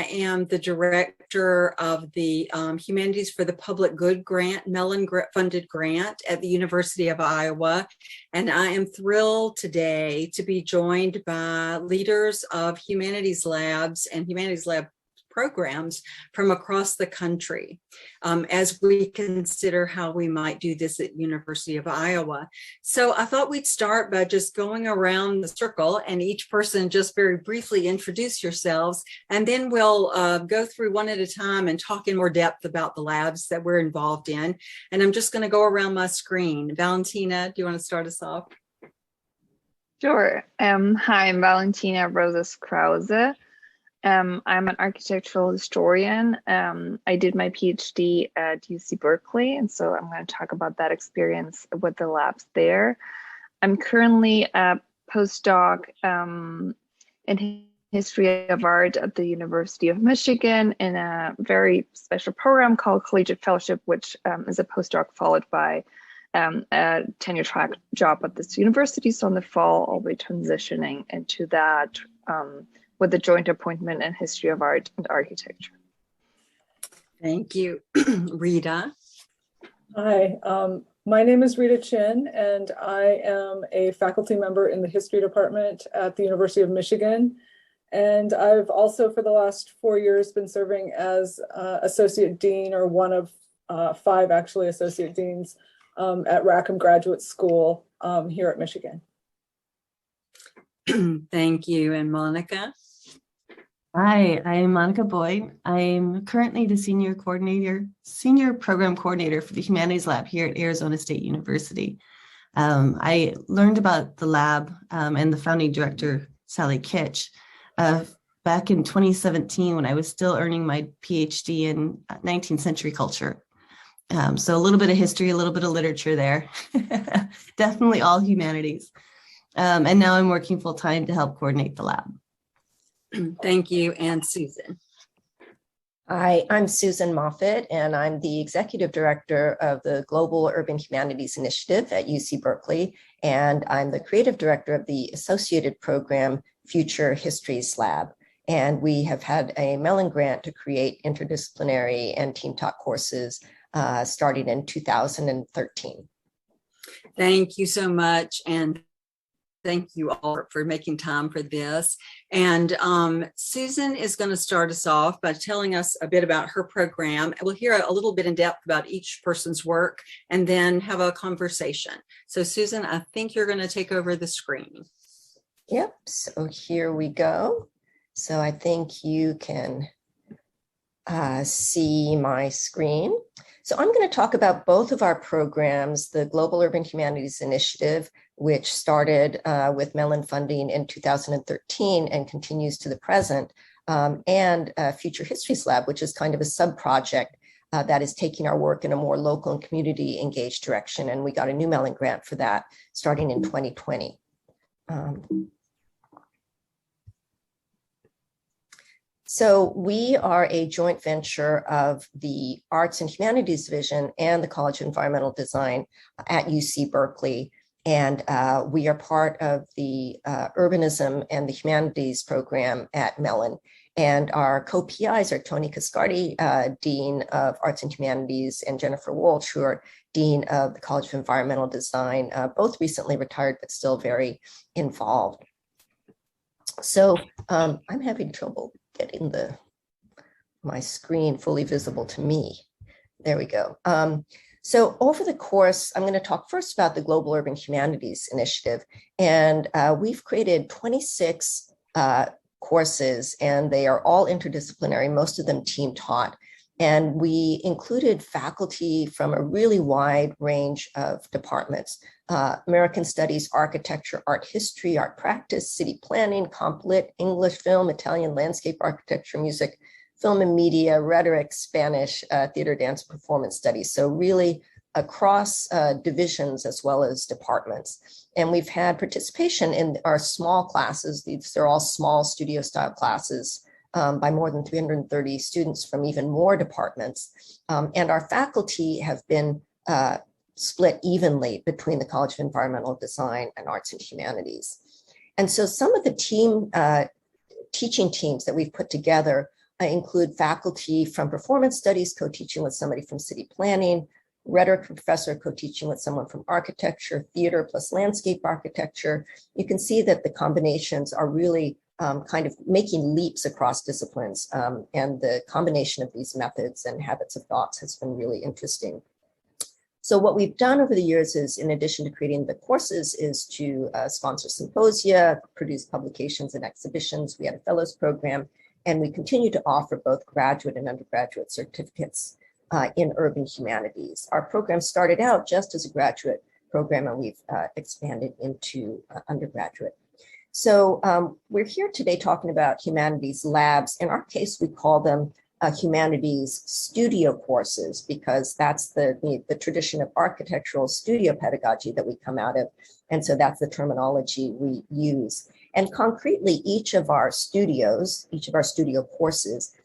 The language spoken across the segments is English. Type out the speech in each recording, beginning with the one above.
am the director of the Humanities for the Public Good grant, Mellon funded grant at the University of Iowa. And I am thrilled today to be joined by leaders of Humanities Labs and Humanities Lab programs from across the country as we consider how we might do this at University of Iowa. So I thought we'd start by just going around the circle and each person just very briefly introduce yourselves, and then we'll go through one at a time and talk in more depth about the labs that we're involved in. And I'm just going to go around my screen. Valentina, do you want to start us off? Sure. Hi, I'm Valentina Rosas Krause. I'm an architectural historian. I did my PhD at UC Berkeley, and so I'm going to talk about that experience with the labs there. I'm currently a postdoc in history of art at the University of Michigan in a very special program called Collegiate Fellowship, which is a postdoc followed by a tenure track job at this university. So in the fall, I'll be transitioning into that with a joint appointment in history of art and architecture. Thank you. Rita. Hi, my name is Rita Chin, and I am a faculty member in the history department at the University of Michigan. And I've also, for the last 4 years, been serving as associate dean, or one of 5 actually associate deans at Rackham Graduate School here at Michigan. Thank you. And Monica? Hi, I'm Monica Boyd. I'm currently the senior program coordinator for the Humanities Lab here at Arizona State University. I learned about the lab and the founding director, Sally Kitch, back in 2017 when I was still earning my PhD in 19th century culture. So a little bit of history, a little bit of literature there. Definitely all humanities. And now I'm working full time to help coordinate the lab. Thank you. And Susan. Hi, I'm Susan Moffett, and I'm the executive director of the Global Urban Humanities Initiative at UC Berkeley, and I'm the creative director of the associated program Future Histories Lab. And we have had a Mellon grant to create interdisciplinary and team taught courses starting in 2013. Thank you so much. And thank you all for making time for this. And Susan is going to start us off by telling us a bit about her program. We'll hear a little bit in depth about each person's work and then have a conversation. So Susan, I think you're going to take over the screen. Yep, so here we go. So I think you can see my screen. So I'm going to talk about both of our programs, the Global Urban Humanities Initiative, which started with Mellon funding in 2013 and continues to the present, and Future Histories Lab, which is kind of a sub-project that is taking our work in a more local and community engaged direction. And we got a new Mellon grant for that starting in 2020. So we are a joint venture of the Arts and Humanities Division and the College of Environmental Design at UC Berkeley. And we are part of the Urbanism and the Humanities program at Mellon. And our co-PIs are Tony Cascardi, Dean of Arts and Humanities, and Jennifer Walsh, who are Dean of the College of Environmental Design, both recently retired, but still very involved. So I'm having trouble getting my screen fully visible to me. There we go. So over the course, I'm going to talk first about the Global Urban Humanities Initiative. And we've created 26 courses, and they are all interdisciplinary, most of them team taught. And we included faculty from a really wide range of departments: American Studies, Architecture, Art History, Art Practice, City Planning, Comp Lit, English, Film, Italian, Landscape Architecture, Music, Film and Media, Rhetoric, Spanish, Theater, Dance, Performance Studies. So really across divisions as well as departments. And we've had participation in our small classes. These are all small studio style classes by more than 330 students from even more departments. And our faculty have been split evenly between the College of Environmental Design and Arts and Humanities. And so some of the teaching teams that we've put together include faculty from performance studies, co-teaching with somebody from city planning, rhetoric professor co-teaching with someone from architecture, theater plus landscape architecture. You can see that the combinations are really kind of making leaps across disciplines. And the combination of these methods and habits of thoughts has been really interesting. So what we've done over the years is, in addition to creating the courses, is to sponsor symposia, produce publications and exhibitions. We had a fellows program, and we continue to offer both graduate and undergraduate certificates in urban humanities. Our program started out just as a graduate program, and we've expanded into undergraduate. So we're here today talking about humanities labs. In our case, we call them humanities studio courses, because that's the tradition of architectural studio pedagogy that we come out of. And so that's the terminology we use. And concretely, each of our studio courses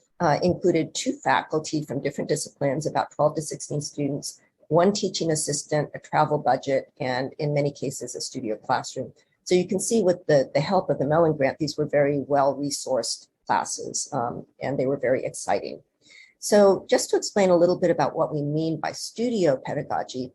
included 2 faculty from different disciplines, about 12 to 16 students, 1 teaching assistant, a travel budget, and in many cases, a studio classroom. So you can see with the help of the Mellon Grant, these were very well-resourced classes, and they were very exciting. So just to explain a little bit about what we mean by studio pedagogy,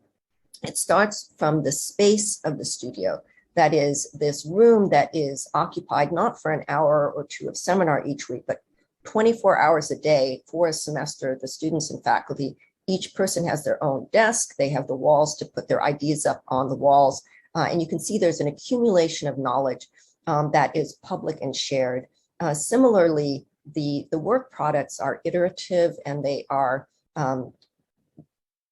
it starts from the space of the studio. That is, this room that is occupied not for an hour or 2 of seminar each week, but 24 hours a day for a semester. The students and faculty, each person has their own desk. They have the walls to put their ideas up on the walls. And you can see there's an accumulation of knowledge that is public and shared. Similarly, the work products are iterative, and they are,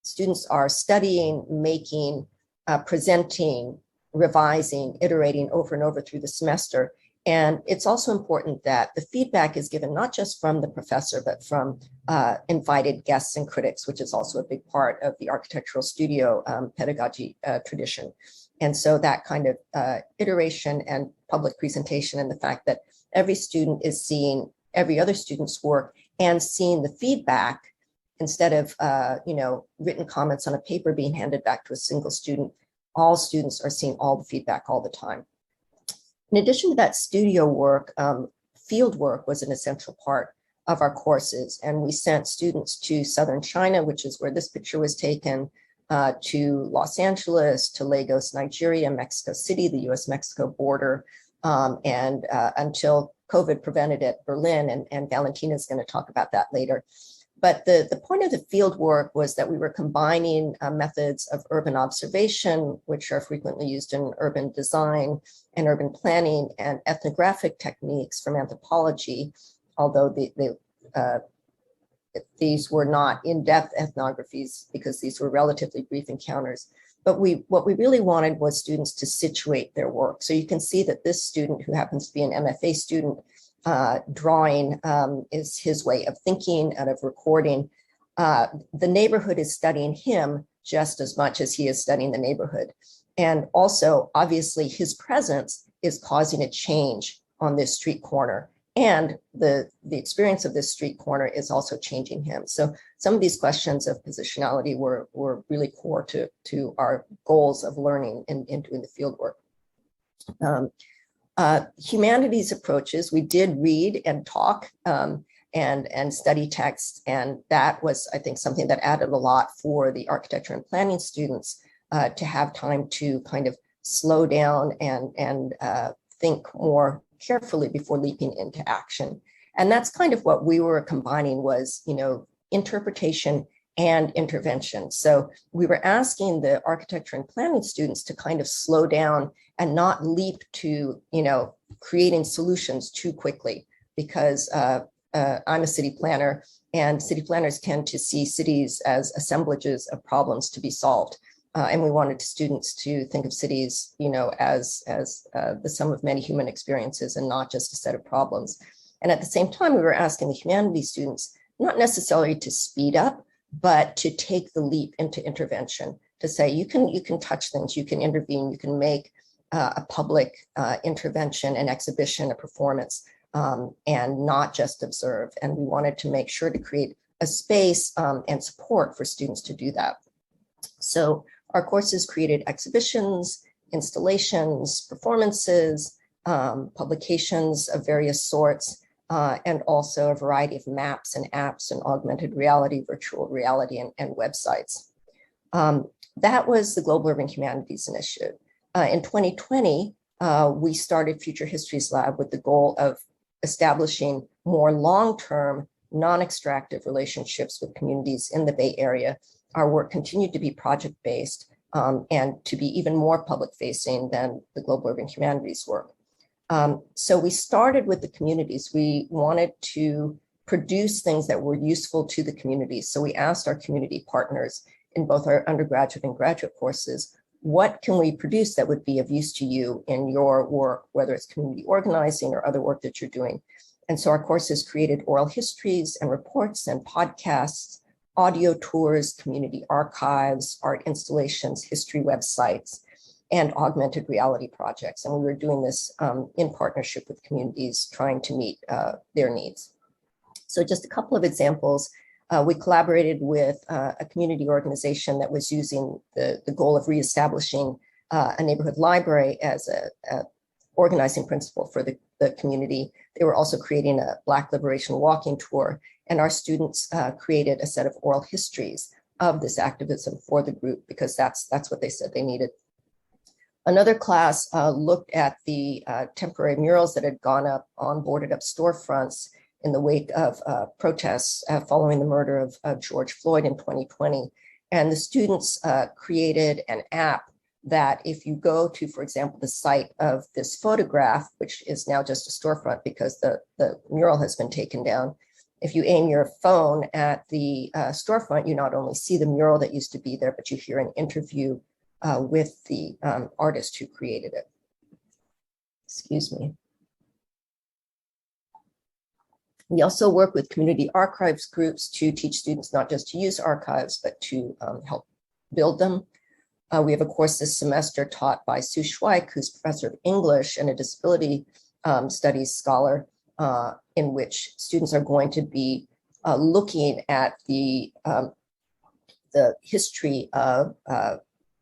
students are studying, making, presenting, revising, iterating over and over through the semester. And it's also important that the feedback is given not just from the professor, but from invited guests and critics, which is also a big part of the architectural studio pedagogy tradition. And so that kind of iteration and public presentation, and the fact that every student is seeing every other student's work and seeing the feedback instead of written comments on a paper being handed back to a single student. All students are seeing all the feedback all the time. In addition to that studio work, field work was an essential part of our courses. And we sent students to southern China, which is where this picture was taken, to Los Angeles, to Lagos, Nigeria, Mexico City, the US-Mexico border, and until COVID prevented it, Berlin, and Valentina is going to talk about that later. But the point of the field work was that we were combining methods of urban observation, which are frequently used in urban design and urban planning, and ethnographic techniques from anthropology, although these were not in-depth ethnographies because these were relatively brief encounters. But what we really wanted was students to situate their work. So you can see that this student, who happens to be an MFA student, drawing is his way of thinking and of recording. The neighborhood is studying him just as much as he is studying the neighborhood. And also, obviously, his presence is causing a change on this street corner. And the experience of this street corner is also changing him. So some of these questions of positionality were really core to our goals of learning and doing the field work. Humanities approaches, we did read and talk and study text. And that was, I think, something that added a lot for the architecture and planning students to have time to kind of slow down and think more carefully before leaping into action. And that's kind of what we were combining was, interpretation and intervention. So we were asking the architecture and planning students to kind of slow down and not leap to, creating solutions too quickly, because I'm a city planner, and city planners tend to see cities as assemblages of problems to be solved. And we wanted students to think of cities, as the sum of many human experiences and not just a set of problems. And at the same time, we were asking the humanities students not necessarily to speed up, but to take the leap into intervention, to say you can touch things, you can intervene, you can make a public intervention, an exhibition, a performance, and not just observe. And we wanted to make sure to create a space and support for students to do that. So our courses created exhibitions, installations, performances, publications of various sorts. and also a variety of maps and apps and augmented reality, virtual reality, and websites. That was the Global Urban Humanities Initiative. In 2020, we started Future Histories Lab with the goal of establishing more long-term, non-extractive relationships with communities in the Bay Area. Our work continued to be project-based and to be even more public-facing than the Global Urban Humanities work. So we started with the communities. We wanted to produce things that were useful to the communities. So we asked our community partners in both our undergraduate and graduate courses, what can we produce that would be of use to you in your work, whether it's community organizing or other work that you're doing? And so our courses created oral histories and reports and podcasts, audio tours, community archives, art installations, history websites, and augmented reality projects. And we were doing this in partnership with communities trying to meet their needs. So just a couple of examples. We collaborated with a community organization that was using the goal of reestablishing a neighborhood library as a organizing principle for the community. They were also creating a Black Liberation walking tour, and our students created a set of oral histories of this activism for the group because that's what they said they needed. Another class looked at the temporary murals that had gone up on boarded up storefronts in the wake of protests following the murder of George Floyd in 2020. And the students created an app that if you go to, for example, the site of this photograph, which is now just a storefront because the mural has been taken down, if you aim your phone at the storefront, you not only see the mural that used to be there, but you hear an interview with the artist who created it. Excuse me. We also work with community archives groups to teach students not just to use archives, but to help build them. We have a course this semester taught by Sue Schweik, who's professor of English and a disability studies scholar, in which students are going to be looking at the history of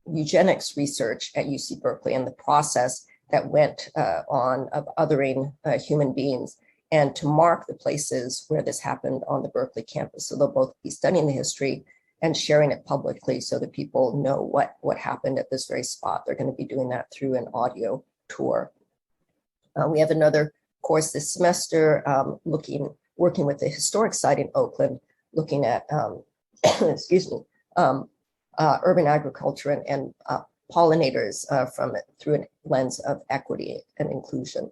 eugenics research at UC Berkeley and the process that went on of othering human beings, and to mark the places where this happened on the Berkeley campus. So they'll both be studying the history and sharing it publicly so that people know what happened at this very spot. They're going to be doing that through an audio tour. We have another course this semester working with the historic site in Oakland, looking at, excuse me, urban agriculture and pollinators from it through a lens of equity and inclusion.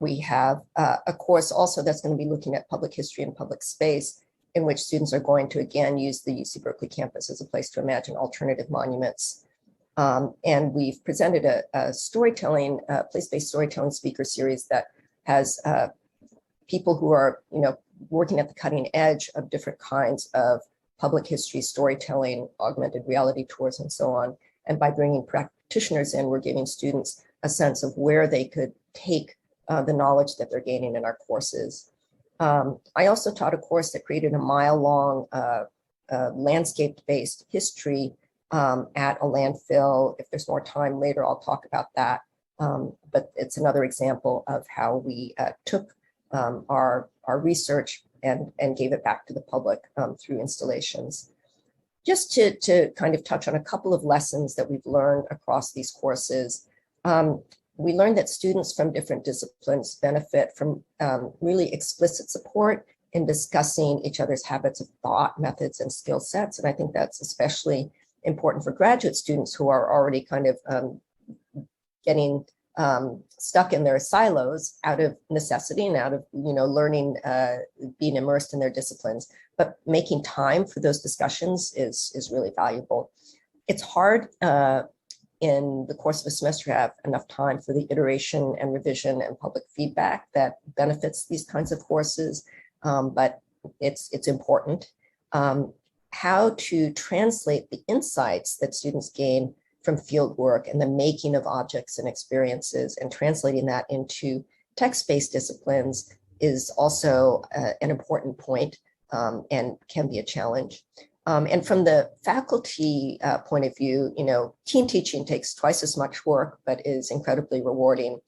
We have a course also that's going to be looking at public history and public space, in which students are going to, again, use the UC Berkeley campus as a place to imagine alternative monuments. And we've presented a storytelling, place-based storytelling speaker series that has people who are, working at the cutting edge of different kinds of public history storytelling, augmented reality tours, and so on. And by bringing practitioners in, we're giving students a sense of where they could take the knowledge that they're gaining in our courses. I also taught a course that created a mile-long landscape-based history at a landfill. If there's more time later, I'll talk about that. But it's another example of how we took our research and gave it back to the public through installations. Just to kind of touch on a couple of lessons that we've learned across these courses. We learned that students from different disciplines benefit from really explicit support in discussing each other's habits of thought, methods, and skill sets. And I think that's especially important for graduate students who are already kind of getting stuck in their silos out of necessity and out of learning, being immersed in their disciplines. But making time for those discussions is really valuable. It's hard in the course of a semester to have enough time for the iteration and revision and public feedback that benefits these kinds of courses, but it's important. How to translate the insights that students gain from field work and the making of objects and experiences and translating that into text-based disciplines is also an important point and can be a challenge. And from the faculty point of view, team teaching takes twice as much work, but is incredibly rewarding.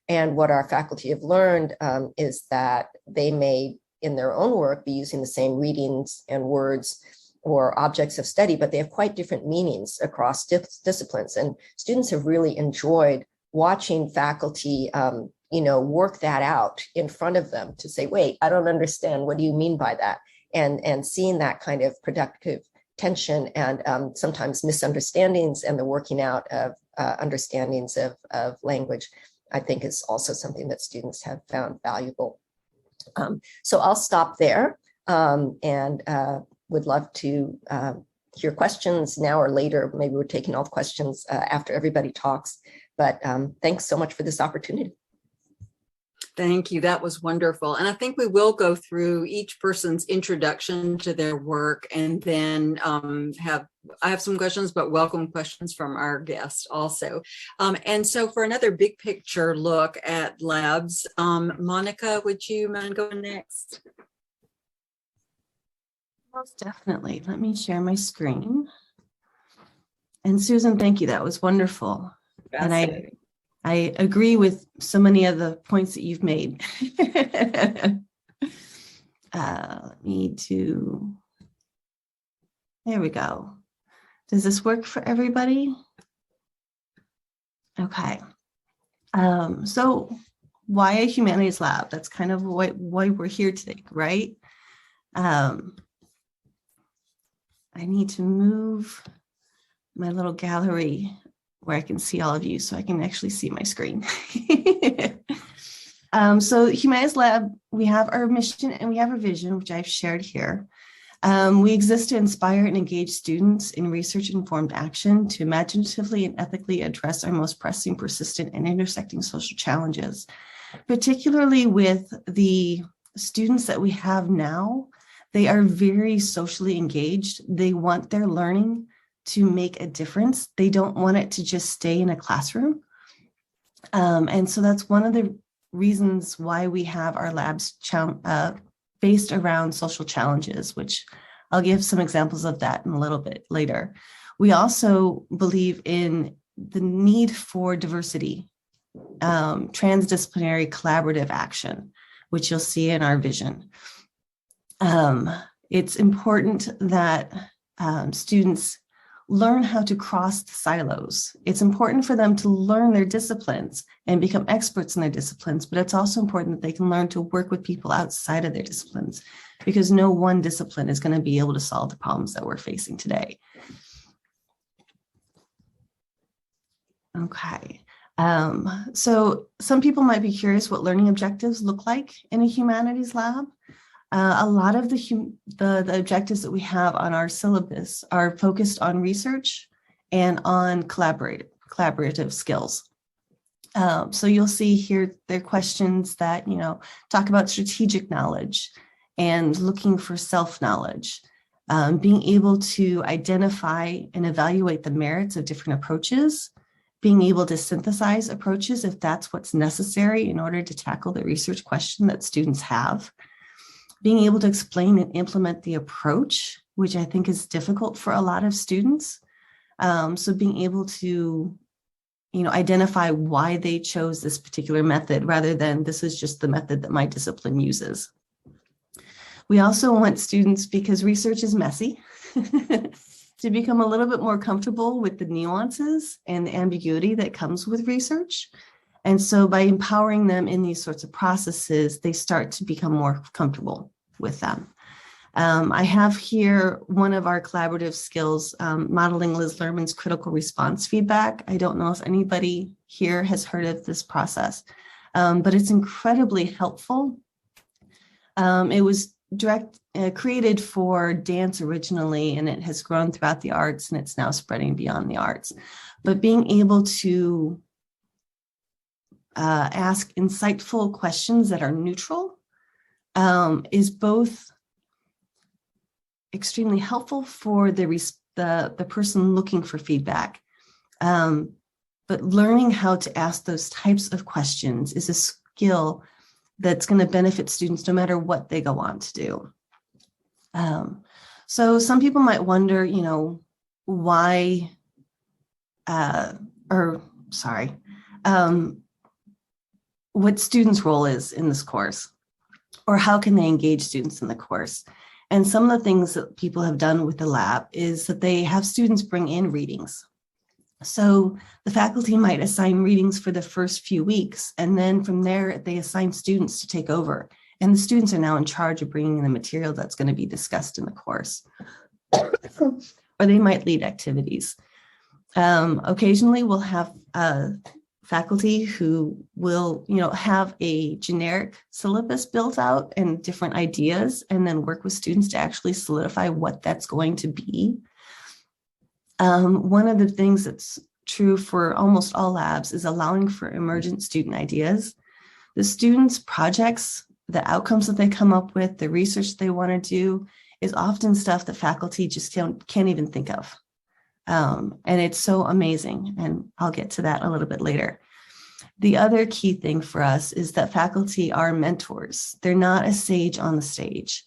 And what our faculty have learned is that they may, in their own work, be using the same readings and words or objects of study, but they have quite different meanings across disciplines. And students have really enjoyed watching faculty, work that out in front of them to say, wait, I don't understand. What do you mean by that? And seeing that kind of productive tension and sometimes misunderstandings and the working out of understandings of language, I think is also something that students have found valuable. So I'll stop there and would love to hear questions now or later. Maybe we're taking all the questions after everybody talks, but thanks so much for this opportunity. Thank you. That was wonderful. And I think we will go through each person's introduction to their work and then I have some questions, but welcome questions from our guest also. And so for another big picture look at labs, Monica, would you mind going next? Most definitely. Let me share my screen. And Susan, thank you. That was wonderful. And I agree with so many of the points that you've made. There we go. Does this work for everybody? Okay. So why a humanities lab? That's kind of why we're here today, right? I need to move my little gallery where I can see all of you so I can actually see my screen. So Humanities Lab, we have our mission and we have our vision, which I've shared here. We exist to inspire and engage students in research-informed action to imaginatively and ethically address our most pressing, persistent, and intersecting social challenges. Particularly with the students that we have now, they are very socially engaged. They want their learning to make a difference. They don't want it to just stay in a classroom. And so that's one of the reasons why we have our labs based around social challenges, which I'll give some examples of that in a little bit later. We also believe in the need for diversity, transdisciplinary collaborative action, which you'll see in our vision. It's important that students learn how to cross the silos. It's important for them to learn their disciplines and become experts in their disciplines, but it's also important that they can learn to work with people outside of their disciplines, because no one discipline is going to be able to solve the problems that we're facing today. Okay. So some people might be curious what learning objectives look like in a humanities lab. A lot of the objectives that we have on our syllabus are focused on research and on collaborative skills. So you'll see here, there are questions that, talk about strategic knowledge and looking for self-knowledge, being able to identify and evaluate the merits of different approaches, being able to synthesize approaches if that's what's necessary in order to tackle the research question that students have, being able to explain and implement the approach, which I think is difficult for a lot of students. So being able to, identify why they chose this particular method rather than this is just the method that my discipline uses. We also want students, because research is messy, to become a little bit more comfortable with the nuances and the ambiguity that comes with research. And so by empowering them in these sorts of processes, they start to become more comfortable with them. I have here one of our collaborative skills, modeling Liz Lerman's critical response feedback. I don't know if anybody here has heard of this process, but it's incredibly helpful. It was created for dance originally, and it has grown throughout the arts, and it's now spreading beyond the arts. But being able to ask insightful questions that are neutral is both extremely helpful for the person looking for feedback. But learning how to ask those types of questions is a skill that's going to benefit students no matter what they go on to do. So some people might wonder, why, what students' role is in this course, or how can they engage students in the course. And some of the things that people have done with the lab is that they have students bring in readings. So the faculty might assign readings for the first few weeks, and then from there, they assign students to take over. And the students are now in charge of bringing in the material that's going to be discussed in the course. Or they might lead activities. Occasionally, we'll have faculty who will, have a generic syllabus built out and different ideas, and then work with students to actually solidify what that's going to be. One of the things that's true for almost all labs is allowing for emergent student ideas. The students' projects, the outcomes that they come up with, the research they want to do is often stuff that faculty just can't even think of. And it's so amazing, and I'll get to that a little bit later. The other key thing for us is that faculty are mentors. They're not a sage on the stage.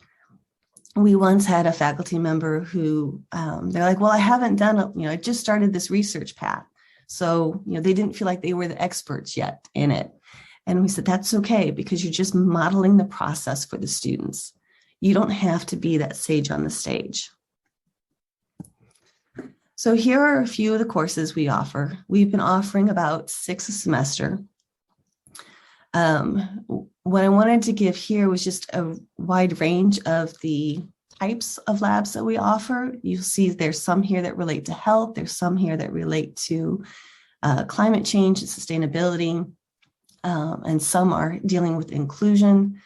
We once had a faculty member who they're like, well, I haven't done, I just started this research path. So, they didn't feel like they were the experts yet in it. And we said, that's okay, because you're just modeling the process for the students. You don't have to be that sage on the stage. So here are a few of the courses we offer. We've been offering about 6 a semester. What I wanted to give here was just a wide range of the types of labs that we offer. You'll see there's some here that relate to health. There's some here that relate to climate change and sustainability. And some are dealing with inclusion.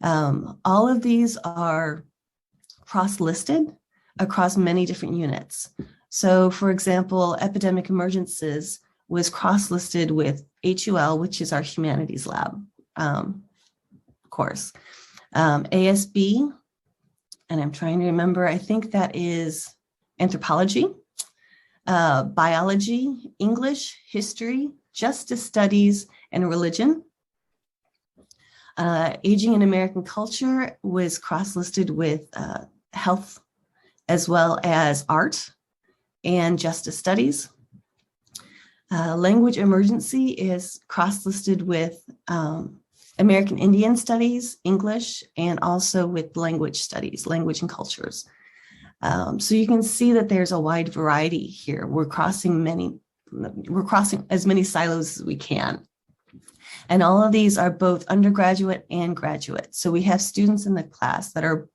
All of these are cross-listed across many different units. So, for example, epidemic emergencies was cross-listed with HUL, which is our Humanities Lab course. ASB, and I'm trying to remember, I think that is anthropology, biology, English, history, justice studies, and religion. Aging in American culture was cross-listed with health, as well as art and justice studies. Language emergency is cross-listed with American Indian studies, English, and also with language studies, language and cultures. So you can see that there's a wide variety here. We're crossing as many silos as we can. And all of these are both undergraduate and graduate. So we have students in the class that are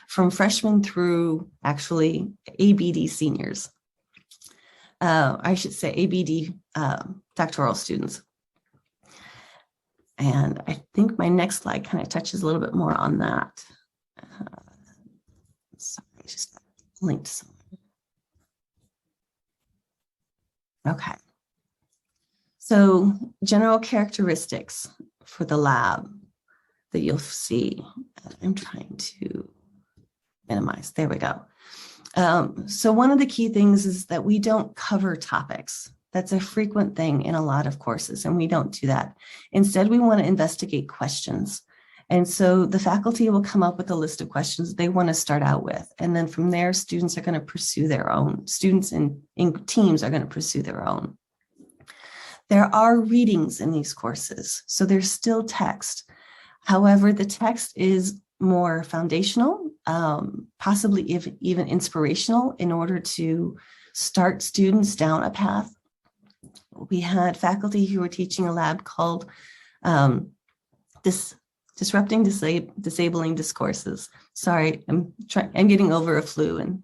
from freshmen through actually ABD seniors. I should say ABD doctoral students. And I think my next slide kind of touches a little bit more on that. Sorry, just linked somewhere. Okay. So general characteristics for the lab that you'll see. I'm trying to minimize. There we go. So one of the key things is that we don't cover topics. That's a frequent thing in a lot of courses, and we don't do that. Instead, we want to investigate questions. And so the faculty will come up with a list of questions they want to start out with. And then from there, students are going to pursue their own. Students in teams are going to pursue their own. There are readings in these courses, so there's still text. However, the text is more foundational, possibly even inspirational in order to start students down a path. We had faculty who were teaching a lab called Disrupting Disabling Discourses. Sorry, I'm getting over a flu and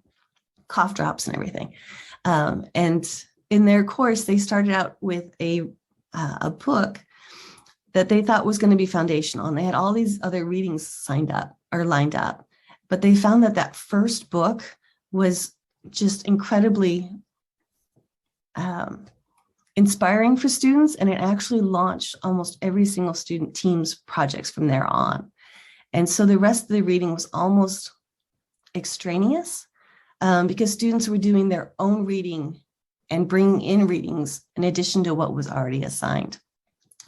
cough drops and everything. And in their course, they started out with a book that they thought was going to be foundational. And they had all these other readings lined up. But they found that first book was just incredibly inspiring for students. And it actually launched almost every single student team's projects from there on. And so the rest of the reading was almost extraneous because students were doing their own reading and bringing in readings in addition to what was already assigned.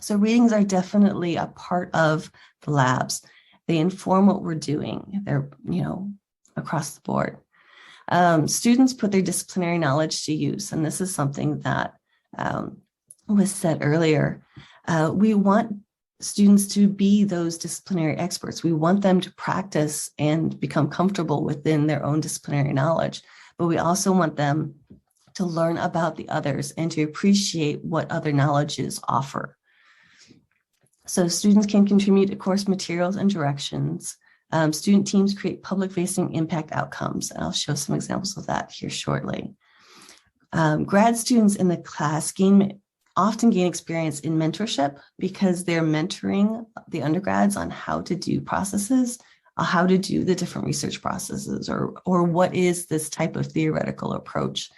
So readings are definitely a part of the labs. They inform what we're doing. They're, across the board. Students put their disciplinary knowledge to use, and this is something that was said earlier. We want students to be those disciplinary experts. We want them to practice and become comfortable within their own disciplinary knowledge, but we also want them to learn about the others and to appreciate what other knowledges offer. So students can contribute to course materials and directions. Student teams create public-facing impact outcomes, and I'll show some examples of that here shortly. Grad students in the class often gain experience in mentorship because they're mentoring the undergrads on how to do processes, how to do the different research processes, or what is this type of theoretical approach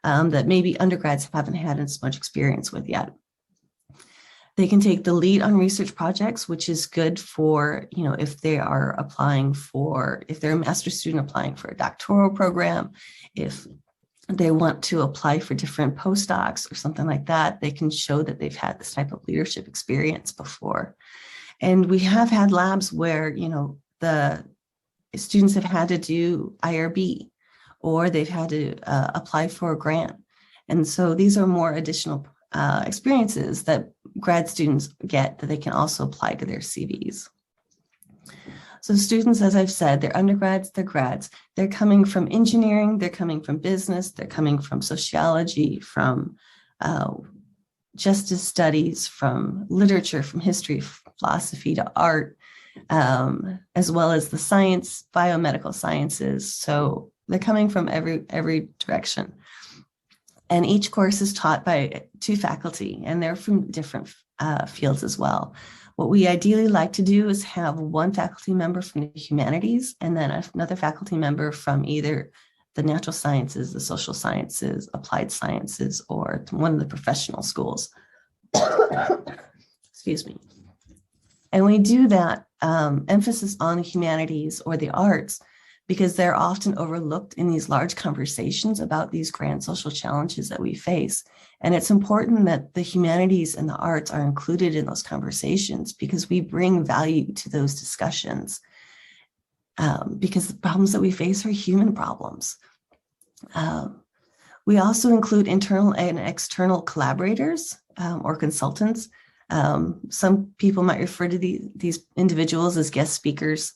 that maybe undergrads haven't had as much experience with yet. They can take the lead on research projects, which is good for, if they are if they're a master's student applying for a doctoral program, if they want to apply for different postdocs or something like that, they can show that they've had this type of leadership experience before. And we have had labs where, the students have had to do IRB, or they've had to apply for a grant. And so these are more additional experiences that grad students get that they can also apply to their CVs. So students, as I've said, they're undergrads, they're grads. They're coming from engineering, they're coming from business, they're coming from sociology, from justice studies, from literature, from history, philosophy to art, as well as the science, biomedical sciences. So they're coming from every direction. And each course is taught by 2 faculty, and they're from different fields as well. What we ideally like to do is have one faculty member from the humanities and then another faculty member from either the natural sciences, the social sciences, applied sciences, or one of the professional schools. Excuse me. And we do that emphasis on the humanities or the arts because they're often overlooked in these large conversations about these grand social challenges that we face. And it's important that the humanities and the arts are included in those conversations because we bring value to those discussions because the problems that we face are human problems. We also include internal and external collaborators or consultants. Some people might refer to these individuals as guest speakers.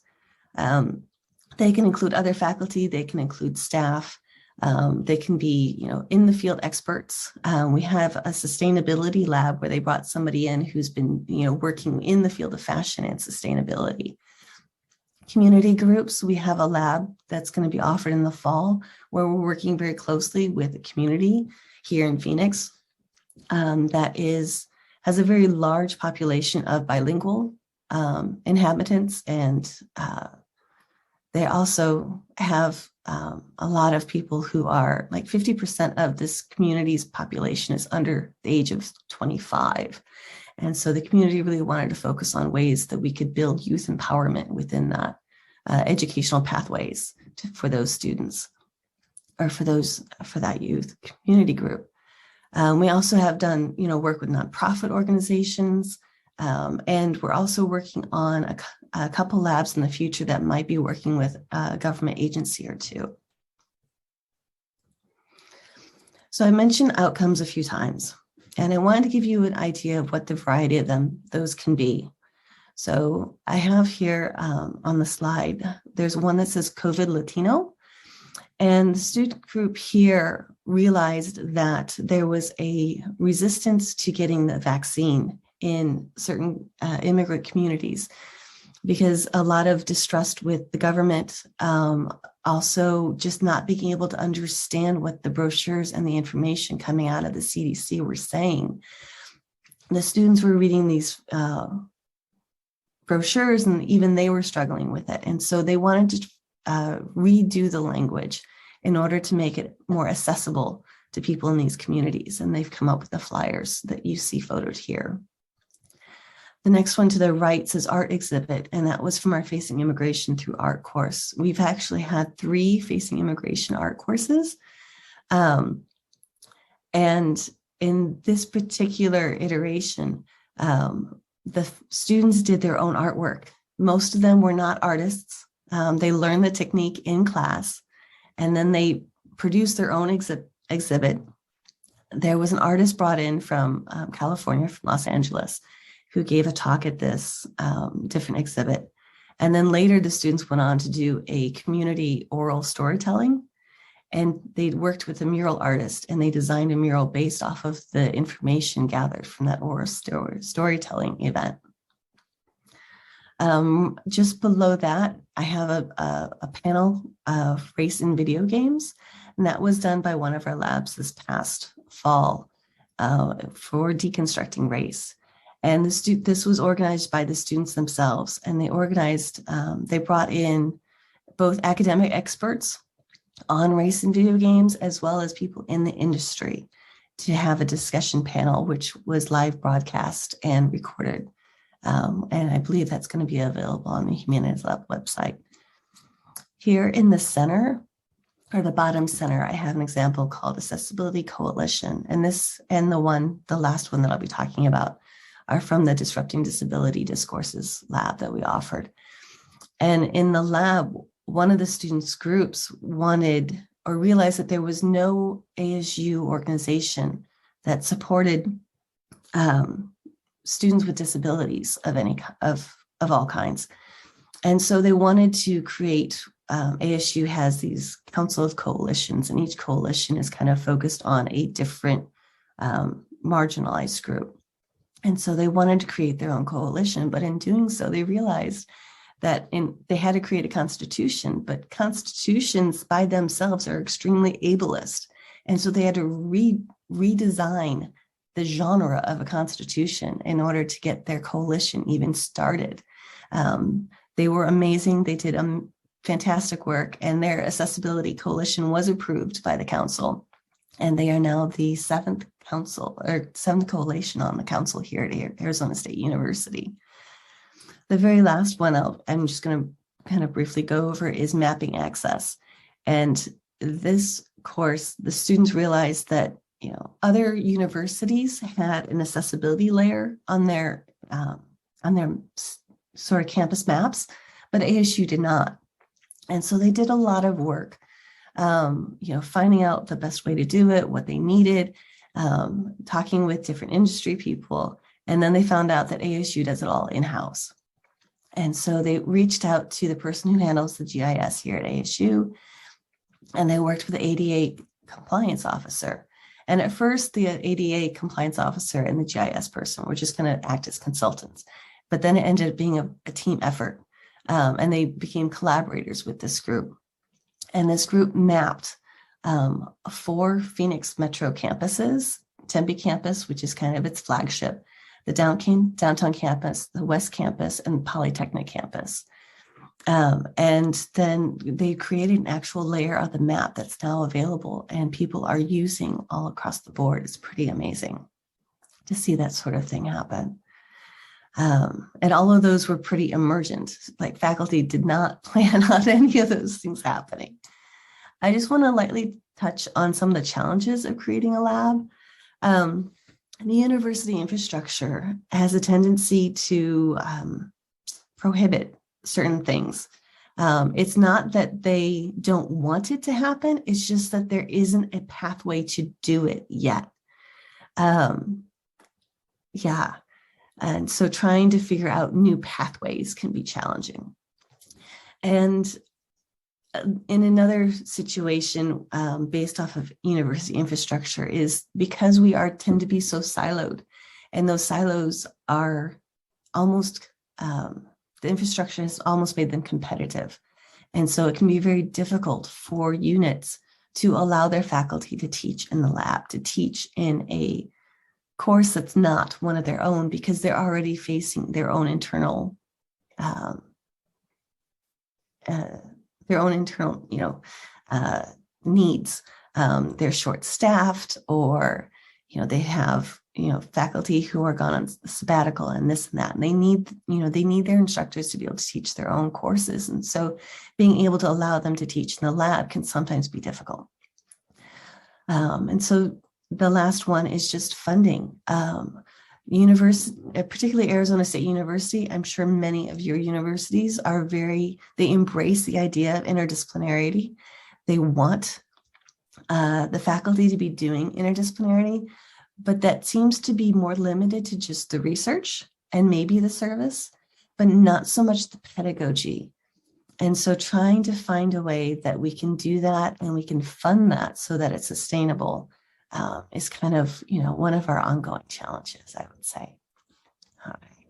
They can include other faculty, they can include staff, they can be, in the field experts. We have a sustainability lab where they brought somebody in who's been, working in the field of fashion and sustainability. Community groups, we have a lab that's going to be offered in the fall where we're working very closely with the community here in Phoenix that has a very large population of bilingual inhabitants, and they also have a lot of people who are like 50% of this community's population is under the age of 25. And so the community really wanted to focus on ways that we could build youth empowerment within that educational pathways for those students or for that youth community group. We also have done, work with nonprofit organizations, and we're also working on a couple labs in the future that might be working with a government agency or 2. So I mentioned outcomes a few times, and I wanted to give you an idea of what the variety of those can be. So I have here on the slide, there's one that says COVID Latino. And the student group here realized that there was a resistance to getting the vaccine in certain immigrant communities because a lot of distrust with the government, also just not being able to understand what the brochures and the information coming out of the CDC were saying. The students were reading these brochures and even they were struggling with it. And so they wanted to redo the language in order to make it more accessible to people in these communities. And they've come up with the flyers that you see photoed here. The next one to the right says art exhibit, and that was from our Facing Immigration Through Art course. We've actually had 3 Facing Immigration art courses. And in this particular iteration, the students did their own artwork. Most of them were not artists. They learned the technique in class, and then they produced their own exhibit. there was an artist brought in from California, from Los Angeles, who gave a talk at this different exhibit. And then later the students went on to do a community oral storytelling, and they worked with a mural artist, and they designed a mural based off of the information gathered from that oral storytelling event. Just below that, I have a panel of race in video games, and that was done by one of our labs this past fall for deconstructing race. And this was organized by the students themselves, and they brought in both academic experts on race in video games, as well as people in the industry, to have a discussion panel, which was live broadcast and recorded. And I believe that's going to be available on the Humanities Lab website. Here in the center, or the bottom center, I have an example called Accessibility Coalition. And this and the last one that I'll be talking about are from the Disrupting Disability Discourses lab that we offered. And in the lab, one of the students' groups wanted or realized that there was no ASU organization that supported students with disabilities of all kinds. And so they wanted to create, ASU has these council of coalitions, and each coalition is kind of focused on a different marginalized group. And so they wanted to create their own coalition, but in doing so, they realized that they had to create a constitution, but constitutions by themselves are extremely ableist. And so they had to redesign the genre of a constitution in order to get their coalition even started. They were amazing. They did fantastic work, and their accessibility coalition was approved by the council. And they are now the seventh coalition on the council here at Arizona State University. The very last one I'm just going to kind of briefly go over is mapping access. And this course, the students realized that other universities had an accessibility layer on their sort of campus maps, but ASU did not. And so they did a lot of work, finding out the best way to do it, what they needed, talking with different industry people. And then they found out that ASU does it all in-house. And so they reached out to the person who handles the GIS here at ASU, and they worked with the ADA compliance officer. And at first, the ADA compliance officer and the GIS person were just going to act as consultants. But then it ended up being a team effort, and they became collaborators with this group. And this group mapped 4 Phoenix Metro campuses, Tempe campus, which is kind of its flagship, the downtown campus, the West campus, and Polytechnic campus. And then they created an actual layer of the map that's now available, and people are using all across the board. It's pretty amazing to see that sort of thing happen. And all of those were pretty emergent, like faculty did not plan on any of those things happening. I just want to lightly touch on some of the challenges of creating a lab. The university infrastructure has a tendency to prohibit certain things. It's not that they don't want it to happen, it's just that there isn't a pathway to do it yet. And so trying to figure out new pathways can be challenging. And in another situation based off of university infrastructure is because we tend to be so siloed, and those silos are almost, the infrastructure has almost made them competitive. And so it can be very difficult for units to allow their faculty to teach in the lab, to teach in a course that's not one of their own, because they're already facing their own internal needs. They're short-staffed, or they have faculty who are gone on sabbatical and this and that, and they need their instructors to be able to teach their own courses. And so being able to allow them to teach in the lab can sometimes be difficult. And so the last one is just funding. Particularly Arizona State University, I'm sure many of your universities they embrace the idea of interdisciplinarity. They want the faculty to be doing interdisciplinarity, but that seems to be more limited to just the research and maybe the service, but not so much the pedagogy. And so trying to find a way that we can do that and we can fund that so that it's sustainable is kind of, one of our ongoing challenges, I would say. All right.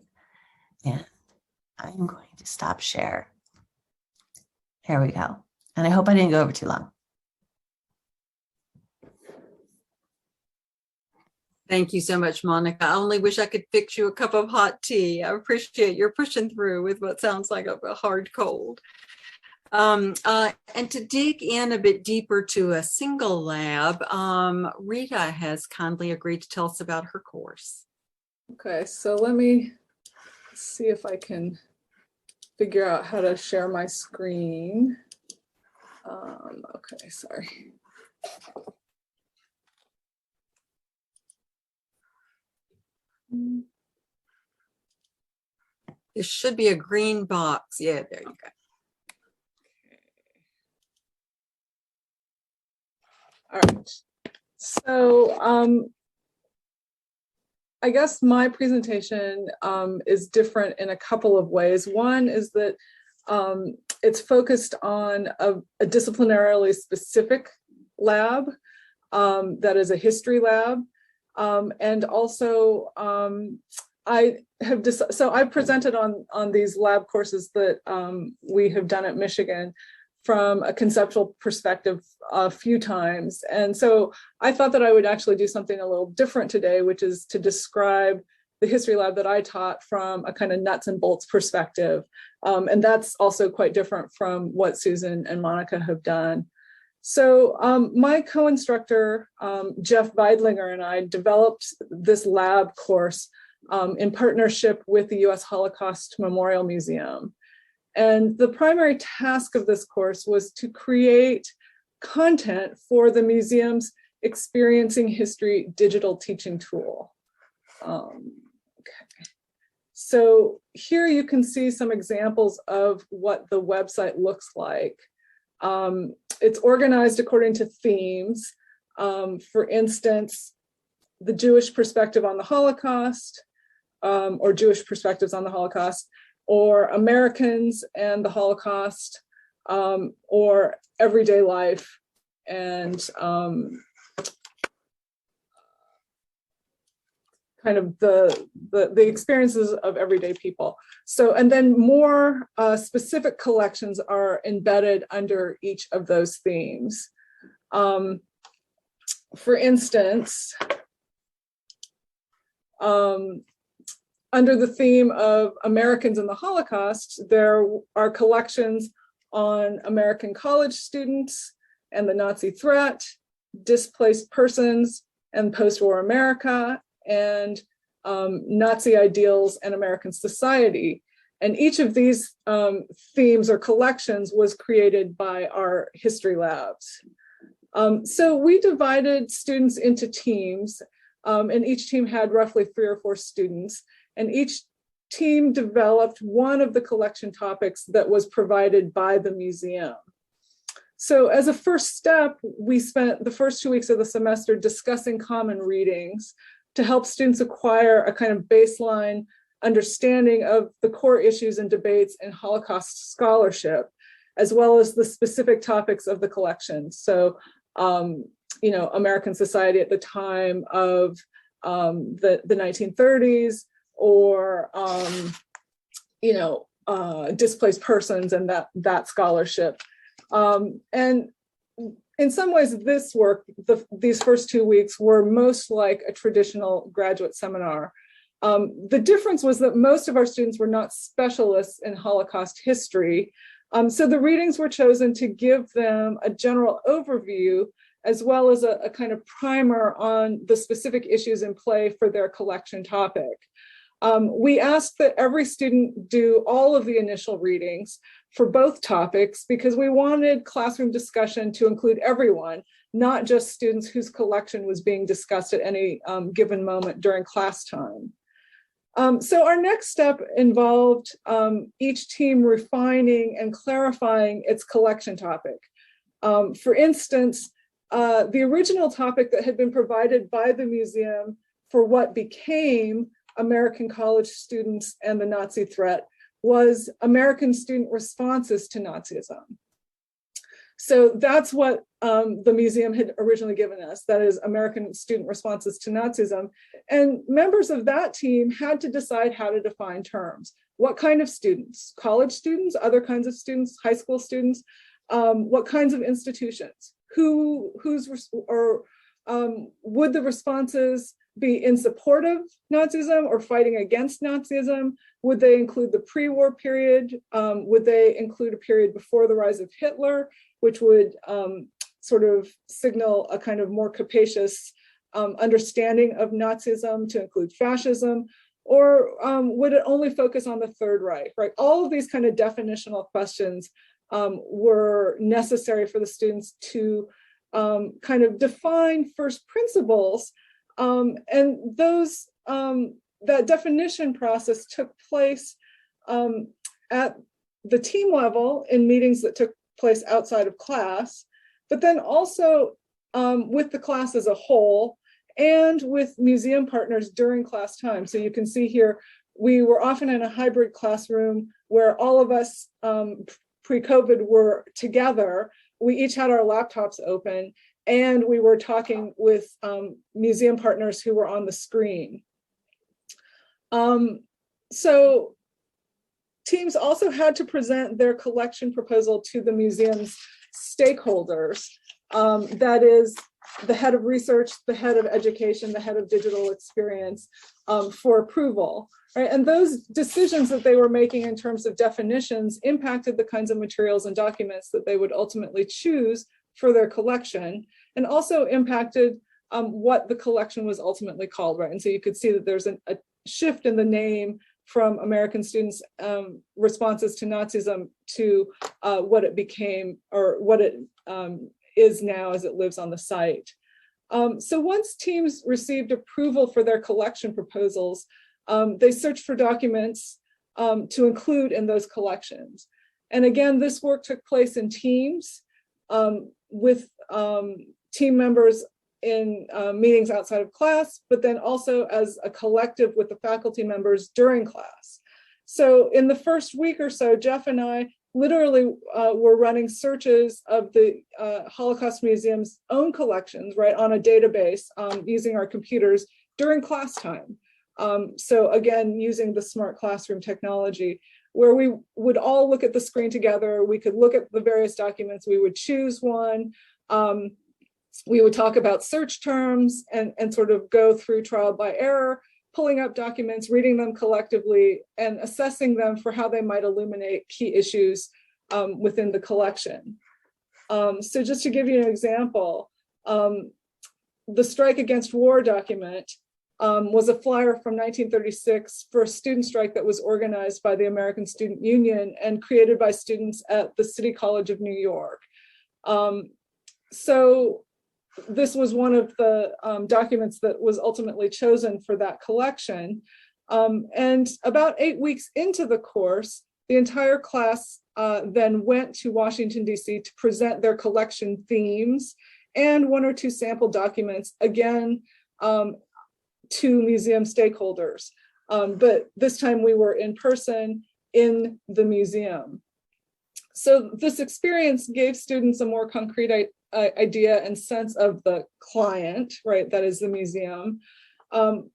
And I'm going to stop share. There we go. And I hope I didn't go over too long. Thank you so much, Monica. I only wish I could fix you a cup of hot tea. I appreciate you're pushing through with what sounds like a hard cold. And to dig in a bit deeper to a single lab, Rita has kindly agreed to tell us about her course. Okay, so let me see if I can figure out how to share my screen. Okay, sorry. There should be a green box. Yeah, there you go. All right. So I guess my presentation is different in a couple of ways. One is that it's focused on a disciplinarily specific lab that is a history lab. And also I presented on these lab courses that we have done at Michigan from a conceptual perspective a few times. And so I thought that I would actually do something a little different today, which is to describe the history lab that I taught from a kind of nuts and bolts perspective. And that's also quite different from what Susan and Monica have done. So my co-instructor, Jeff Weidlinger, and I developed this lab course in partnership with the U.S. Holocaust Memorial Museum. And the primary task of this course was to create content for the museum's Experiencing History digital teaching tool. Okay. So here you can see some examples of what the website looks like. It's organized according to themes. For instance, the Jewish perspective on the Holocaust, or Jewish perspectives on the Holocaust, or Americans and the Holocaust, or everyday life, and kind of the experiences of everyday people. So, and then more specific collections are embedded under each of those themes. For instance, under the theme of Americans in the Holocaust, there are collections on American college students and the Nazi threat, displaced persons and post-war America, and Nazi ideals and American society. And each of these themes or collections was created by our history labs. So we divided students into teams, and each team had roughly 3 or 4 students, and each team developed one of the collection topics that was provided by the museum. So as a first step, we spent the first 2 weeks of the semester discussing common readings to help students acquire a kind of baseline understanding of the core issues and debates in Holocaust scholarship, as well as the specific topics of the collection. So, American society at the time of the 1930s, or, displaced persons and that scholarship. And in some ways, this work, these first 2 weeks were most like a traditional graduate seminar. The difference was that most of our students were not specialists in Holocaust history. So the readings were chosen to give them a general overview, as well as a kind of primer on the specific issues in play for their collection topic. We asked that every student do all of the initial readings for both topics because we wanted classroom discussion to include everyone, not just students whose collection was being discussed at any given moment during class time. So our next step involved each team refining and clarifying its collection topic. For instance, the original topic that had been provided by the museum for what became American college students and the Nazi threat was American student responses to Nazism. So that's what the museum had originally given us, that is American student responses to Nazism. And members of that team had to decide how to define terms. What kind of students? College students, other kinds of students, high school students, what kinds of institutions? Would the responses be in support of Nazism or fighting against Nazism? Would they include the pre-war period? Would they include a period before the rise of Hitler, which would sort of signal a kind of more capacious understanding of Nazism to include fascism? Or would it only focus on the Third Reich, right? All of these kind of definitional questions were necessary for the students to kind of define first principles. And those that definition process took place at the team level in meetings that took place outside of class, but then also with the class as a whole and with museum partners during class time. So you can see here, we were often in a hybrid classroom where all of us pre-COVID were together. We each had our laptops open and we were talking with museum partners who were on the screen. So teams also had to present their collection proposal to the museum's stakeholders. That is the head of research, the head of education, the head of digital experience for approval. Right? And those decisions that they were making in terms of definitions impacted the kinds of materials and documents that they would ultimately choose for their collection, and also impacted what the collection was ultimately called, right? And so you could see that there's a shift in the name from American students' responses to Nazism to what it became, or what it is now as it lives on the site. So once teams received approval for their collection proposals, they searched for documents to include in those collections. And again, this work took place in teams with team members in meetings outside of class, but then also as a collective with the faculty members during class. So in the first week or so, Jeff and I literally were running searches of the Holocaust Museum's own collections, right, on a database using our computers during class time. So again, using the smart classroom technology, where we would all look at the screen together, we could look at the various documents, we would choose one, we would talk about search terms and sort of go through trial by error, pulling up documents, reading them collectively, and assessing them for how they might illuminate key issues within the collection. So just to give you an example, the Strike Against War document was a flyer from 1936 for a student strike that was organized by the American Student Union and created by students at the City College of New York. So this was one of the documents that was ultimately chosen for that collection. And about 8 weeks into the course, the entire class then went to Washington, D.C. to present their collection themes and 1 or 2 sample documents, again, to museum stakeholders. But this time we were in person in the museum. So this experience gave students a more concrete idea and sense of the client, right, that is the museum,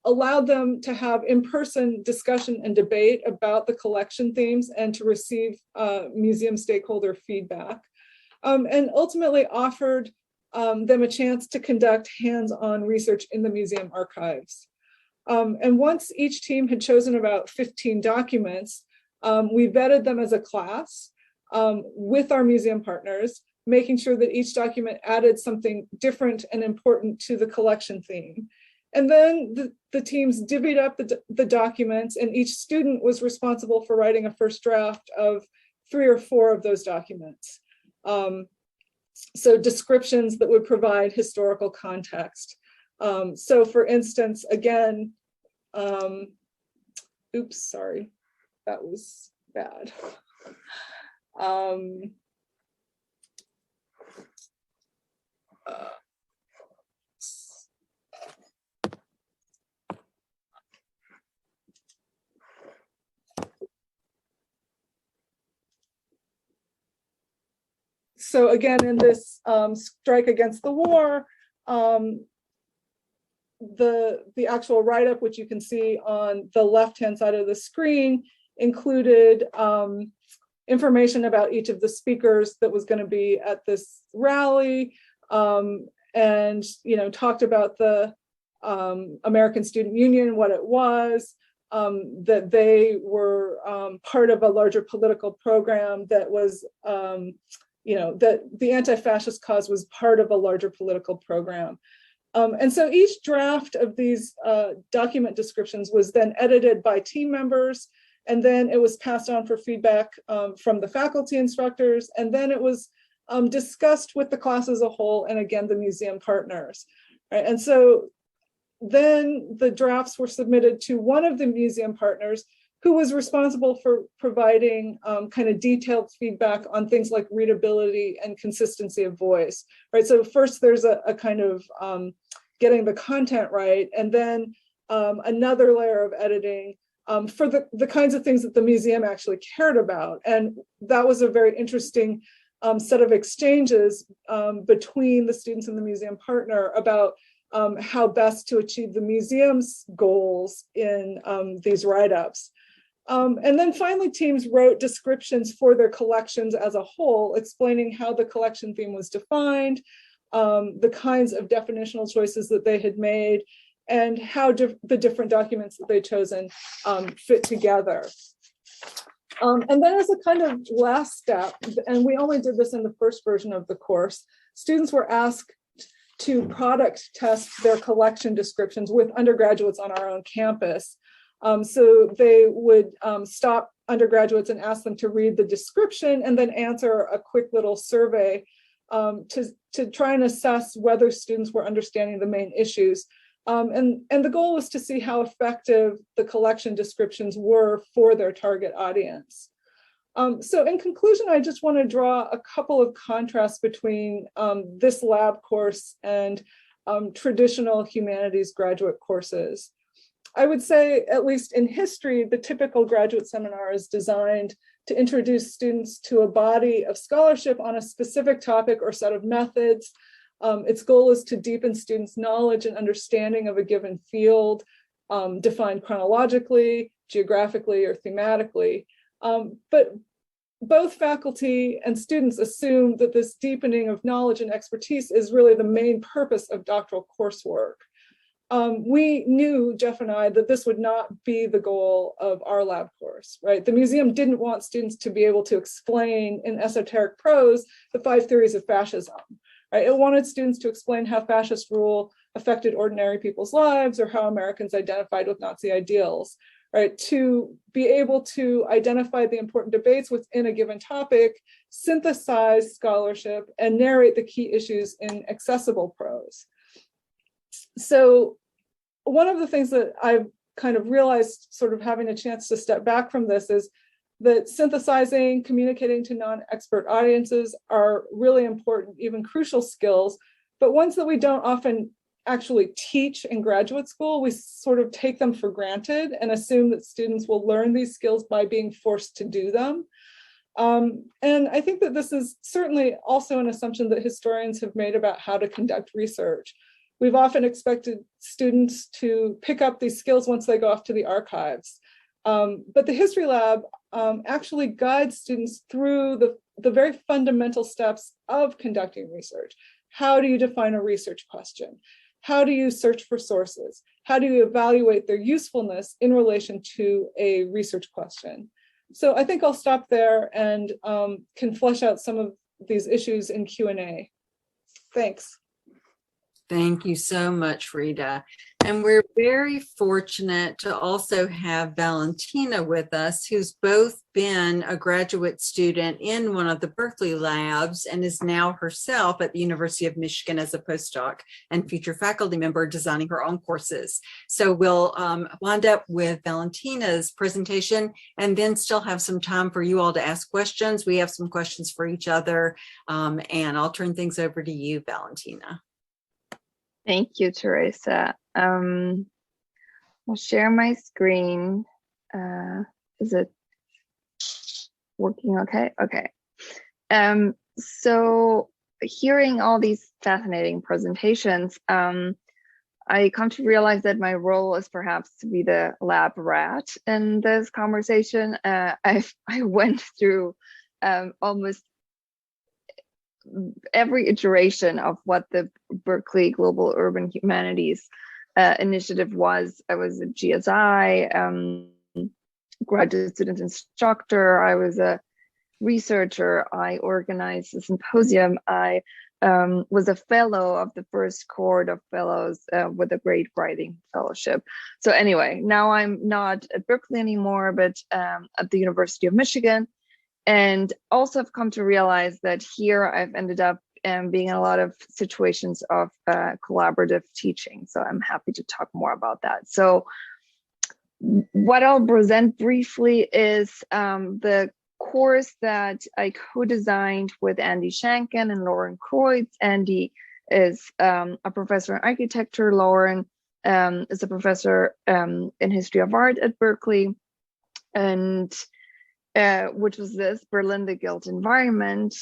allowed them to have in-person discussion and debate about the collection themes and to receive museum stakeholder feedback, and ultimately offered them a chance to conduct hands-on research in the museum archives. And once each team had chosen about 15 documents, we vetted them as a class with our museum partners, making sure that each document added something different and important to the collection theme. And then the teams divvied up the documents, and each student was responsible for writing a first draft of 3 or 4 of those documents. So descriptions that would provide historical context. So for instance, again, oops, sorry, that was bad. So again, in this strike against the war, the actual write-up, which you can see on the left-hand side of the screen, included information about each of the speakers that was going to be at this rally, and talked about the American Student Union, what it was, that they were part of a larger political program that was, that the anti-fascist cause was part of a larger political program. And so each draft of these document descriptions was then edited by team members, and then it was passed on for feedback from the faculty instructors, and then it was discussed with the class as a whole, and again, the museum partners. Right? And so then the drafts were submitted to one of the museum partners, who was responsible for providing kind of detailed feedback on things like readability and consistency of voice. Right. So first there's a kind of getting the content right, and then another layer of editing for the kinds of things that the museum actually cared about. And that was a very interesting set of exchanges between the students and the museum partner about how best to achieve the museum's goals in these write-ups. And then finally, teams wrote descriptions for their collections as a whole, explaining how the collection theme was defined, the kinds of definitional choices that they had made, and how the different documents that they'd chosen fit together. And then as a kind of last step, and we only did this in the first version of the course, students were asked to product test their collection descriptions with undergraduates on our own campus. So they would stop undergraduates and ask them to read the description and then answer a quick little survey to try and assess whether students were understanding the main issues. And the goal was to see how effective the collection descriptions were for their target audience. So in conclusion, I just want to draw a couple of contrasts between this lab course and traditional humanities graduate courses. I would say, at least in history, the typical graduate seminar is designed to introduce students to a body of scholarship on a specific topic or set of methods. Its goal is to deepen students' knowledge and understanding of a given field, defined chronologically, geographically, or thematically. But both faculty and students assume that this deepening of knowledge and expertise is really the main purpose of doctoral coursework. We knew, Jeff and I, that this would not be the goal of our lab course, right? The museum didn't want students to be able to explain in esoteric prose the 5 theories of fascism, right? It wanted students to explain how fascist rule affected ordinary people's lives, or how Americans identified with Nazi ideals, right? To be able to identify the important debates within a given topic, synthesize scholarship, and narrate the key issues in accessible prose. So one of the things that I've kind of realized, sort of having a chance to step back from this, is that synthesizing, communicating to non-expert audiences are really important, even crucial skills, but ones that we don't often actually teach in graduate school. We sort of take them for granted and assume that students will learn these skills by being forced to do them. And I think that this is certainly also an assumption that historians have made about how to conduct research. We've often expected students to pick up these skills once they go off to the archives. But the History Lab actually guides students through the very fundamental steps of conducting research. How do you define a research question? How do you search for sources? How do you evaluate their usefulness in relation to a research question? So I think I'll stop there and can flesh out some of these issues in Q&A. Thanks. Thank you so much, Rita. And we're very fortunate to also have Valentina with us, who's both been a graduate student in one of the Berkeley labs and is now herself at the University of Michigan as a postdoc and future faculty member designing her own courses. So we'll wind up with Valentina's presentation and then still have some time for you all to ask questions. We have some questions for each other, and I'll turn things over to you, Valentina. Thank you, Teresa. I'll share my screen. Is it working okay? Okay. So hearing all these fascinating presentations, I come to realize that my role is perhaps to be the lab rat in this conversation. I went through almost every iteration of what the Berkeley Global Urban Humanities initiative was. I was a GSI, graduate student instructor. I was a researcher. I organized a symposium. I was a fellow of the first cohort of fellows with a great writing fellowship. So anyway, now I'm not at Berkeley anymore, but at the University of Michigan. And also I've come to realize that here I've ended up being in a lot of situations of collaborative teaching. So I'm happy to talk more about that. So what I'll present briefly is the course that I co-designed with Andy Shanken and Lauren Kreutz. Andy is a professor in architecture. Lauren is a professor in history of art at Berkeley, and which was this Berlin, the Guilt Environment.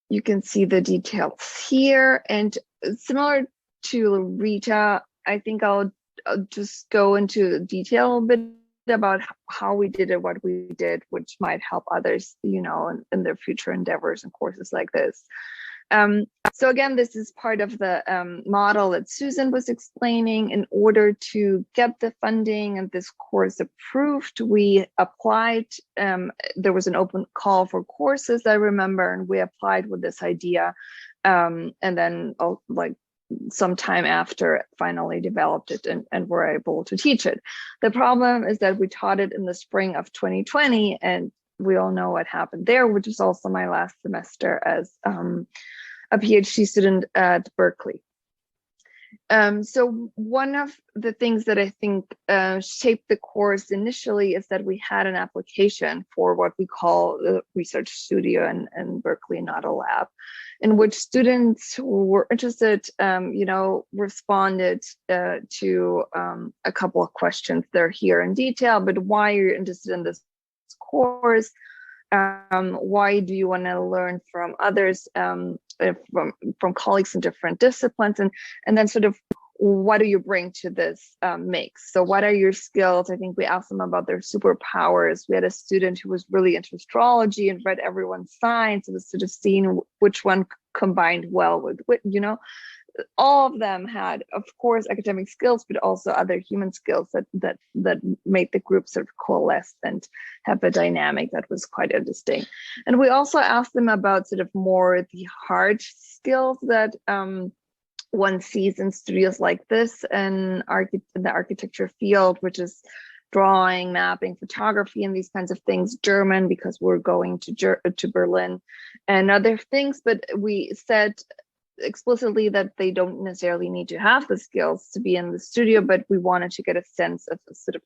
You can see the details here, and similar to Rita, I think I'll just go into detail a bit about how we did it, what we did, which might help others, you know, in their future endeavors and courses like this. So again, this is part of the model that Susan was explaining. In order to get the funding and this course approved, we applied, there was an open call for courses, I remember, and we applied with this idea, and then like sometime after finally developed it and were able to teach it. The problem is that we taught it in the spring of 2020, and we all know what happened there, which was also my last semester as a PhD student at Berkeley. So one of the things that I think shaped the course initially is that we had an application for what we call the research studio in Berkeley, not a lab, in which students who were interested, you know, responded to a couple of questions. They're here in detail, but why are you interested in this course? Why do you want to learn from others, from colleagues in different disciplines, and then sort of what do you bring to this mix? So what are your skills? I think we asked them about their superpowers. We had a student who was really into astrology and read everyone's signs. It was sort of seeing which one combined well with, you know, all of them had, of course, academic skills, but also other human skills that made the group sort of coalesce and have a dynamic that was quite interesting. And we also asked them about sort of more the hard skills that one sees in studios like this in the architecture field, which is drawing, mapping, photography, and these kinds of things. German, because we're going to Berlin, and other things. But we said explicitly that they don't necessarily need to have the skills to be in the studio, but we wanted to get a sense of sort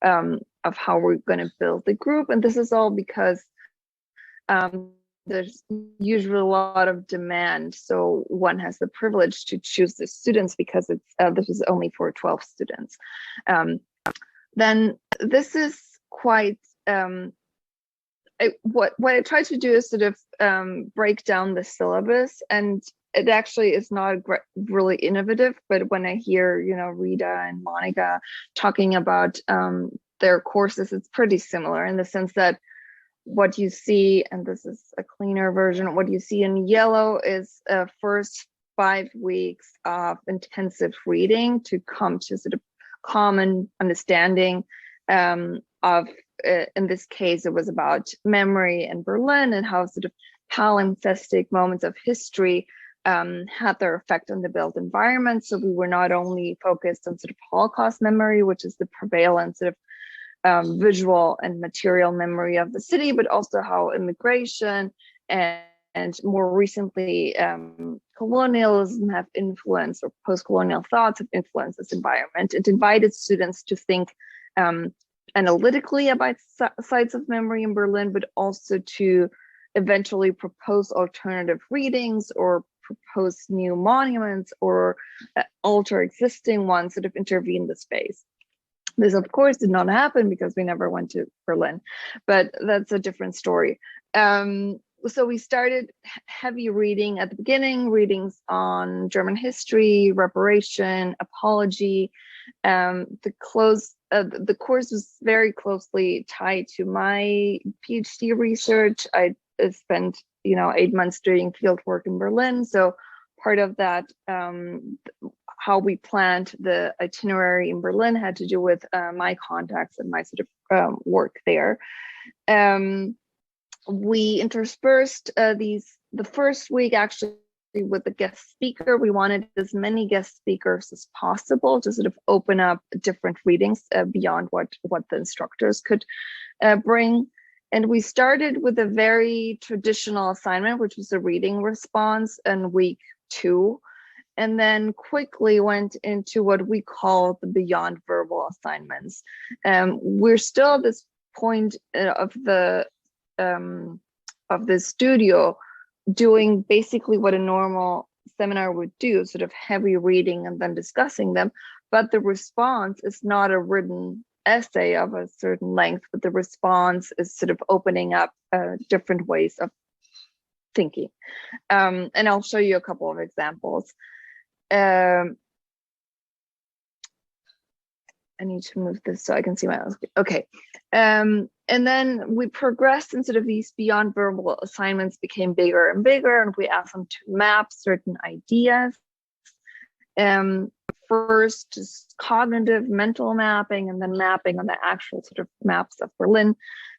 of how we're going to build the group. And this is all because there's usually a lot of demand, so one has the privilege to choose the students because it's this is only for 12 students. Then this is quite what I try to do is sort of break down the syllabus, and it actually is not really innovative, but when I hear, you know, Rita and Monica talking about their courses, it's pretty similar in the sense that what you see, and this is a cleaner version, what you see in yellow is first 5 weeks of intensive reading to come to sort of common understanding of, in this case, it was about memory in Berlin and how sort of palimpsestic moments of history had their effect on the built environment. So we were not only focused on sort of Holocaust memory, which is the prevalent sort of visual and material memory of the city, but also how immigration and more recently colonialism have influenced, or post-colonial thoughts have influenced this environment. It invited students to think analytically about sites of memory in Berlin, but also to eventually propose alternative readings or propose new monuments or alter existing ones that have intervened the space. This, of course, did not happen because we never went to Berlin, but that's a different story. So we started heavy reading at the beginning, readings on German history, reparation, apology. The course was very closely tied to my PhD research. I spent 8 months doing field work in Berlin. So part of that, how we planned the itinerary in Berlin had to do with my contacts and my sort of work there. We interspersed the first week actually with the guest speaker. We wanted as many guest speakers as possible to sort of open up different readings beyond what the instructors could bring. And we started with a very traditional assignment, which was a reading response in week 2, and then quickly went into what we call the beyond verbal assignments. We're still at this point of the studio doing basically what a normal seminar would do, sort of heavy reading and then discussing them, but the response is not a written essay of a certain length, but the response is sort of opening up different ways of thinking. And I'll show you a couple of examples. I need to move this so I can see my own. Okay. And then we progressed, and sort of these beyond verbal assignments became bigger and bigger, and we asked them to map certain ideas. First, just cognitive mental mapping, and then mapping on the actual sort of maps of Berlin.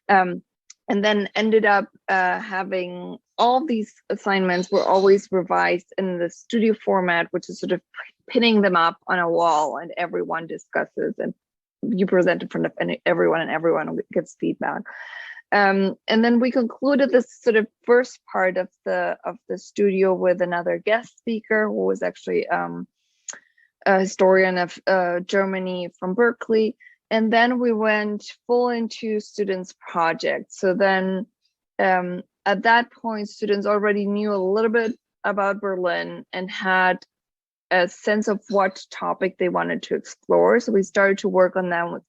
And then ended up having all these assignments were always revised in the studio format, which is sort of pinning them up on a wall, and everyone discusses, and you present in front of everyone, and everyone gets feedback. And then we concluded this sort of first part of the studio with another guest speaker who was actually a historian of Germany from Berkeley. And then we went full into students' projects. So then at that point, students already knew a little bit about Berlin and had a sense of what topic they wanted to explore. So we started to work on them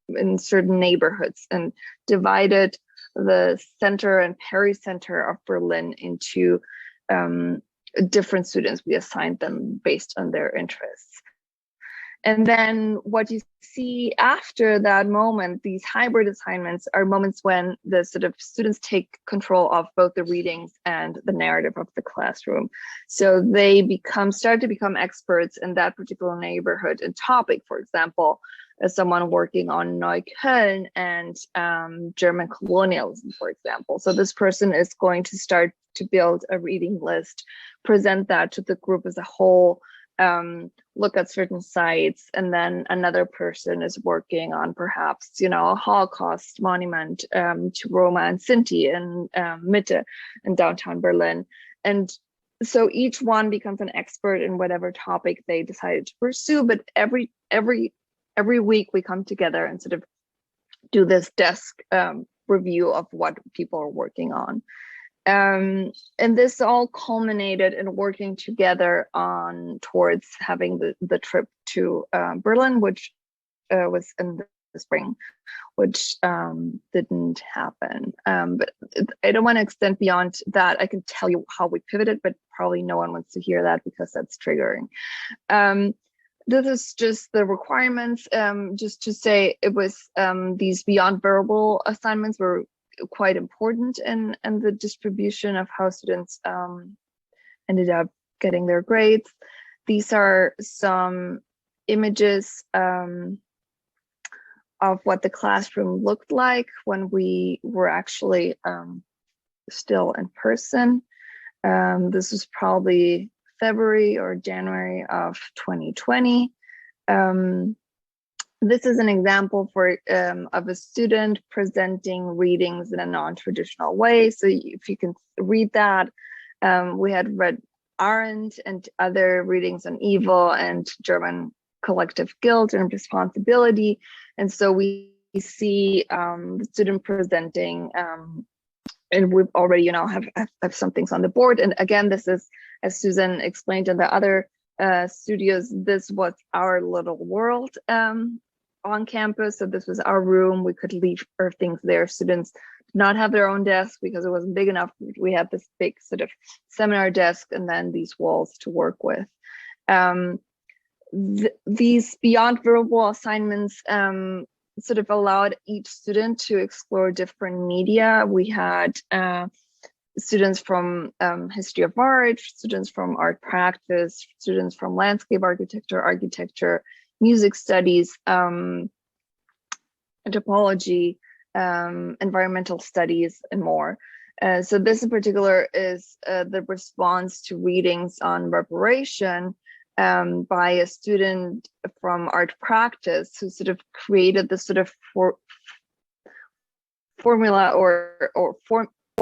in certain neighborhoods and divided the center and pericenter of Berlin into different students. We assigned them based on their interests. And then what you see after that moment, these hybrid assignments are moments when the sort of students take control of both the readings and the narrative of the classroom. So they start to become experts in that particular neighborhood and topic. For example, as someone working on Neukölln and German colonialism, for example. So this person is going to start to build a reading list, present that to the group as a whole, look at certain sites, and then another person is working on perhaps, a Holocaust monument to Roma and Sinti in Mitte in downtown Berlin. And so each one becomes an expert in whatever topic they decided to pursue. But every week we come together and sort of do this desk review of what people are working on. And this all culminated in working together towards having the trip to Berlin, which was in the spring, which didn't happen. But I don't want to extend beyond that. I can tell you how we pivoted, but probably no one wants to hear that because that's triggering. This is just the requirements. Just to say, it was these beyond verbal assignments were quite important in the distribution of how students ended up getting their grades. These are some images of what the classroom looked like when we were actually still in person. This was probably February or January of 2020. This is an example of a student presenting readings in a non-traditional way. So if you can read that, we had read Arendt and other readings on evil and German collective guilt and responsibility. And so we see the student presenting, and we've already, have some things on the board. And again, this is, as Susan explained in the other studios, this was our little world on campus. So this was our room. We could leave our things there. Students did not have their own desk because it wasn't big enough. We had this big sort of seminar desk and then these walls to work with. These beyond verbal assignments sort of allowed each student to explore different media. We had students from history of art, students from art practice, students from landscape architecture, music studies, anthropology, environmental studies, and more. So this in particular is the response to readings on reparation by a student from art practice who sort of created this sort of formula or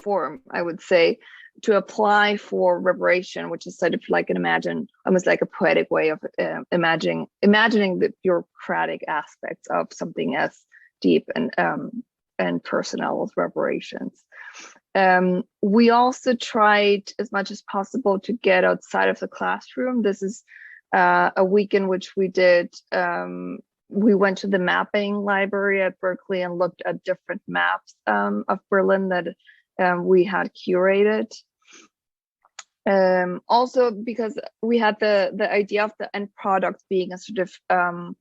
form, I would say, to apply for reparation, which is sort of like almost like a poetic way of imagining the bureaucratic aspects of something as deep and personal as reparations. We also tried as much as possible to get outside of the classroom. This is a week in which we went to the mapping library at Berkeley and looked at different maps of Berlin that we had curated. Also because we had the idea of the end product being a sort of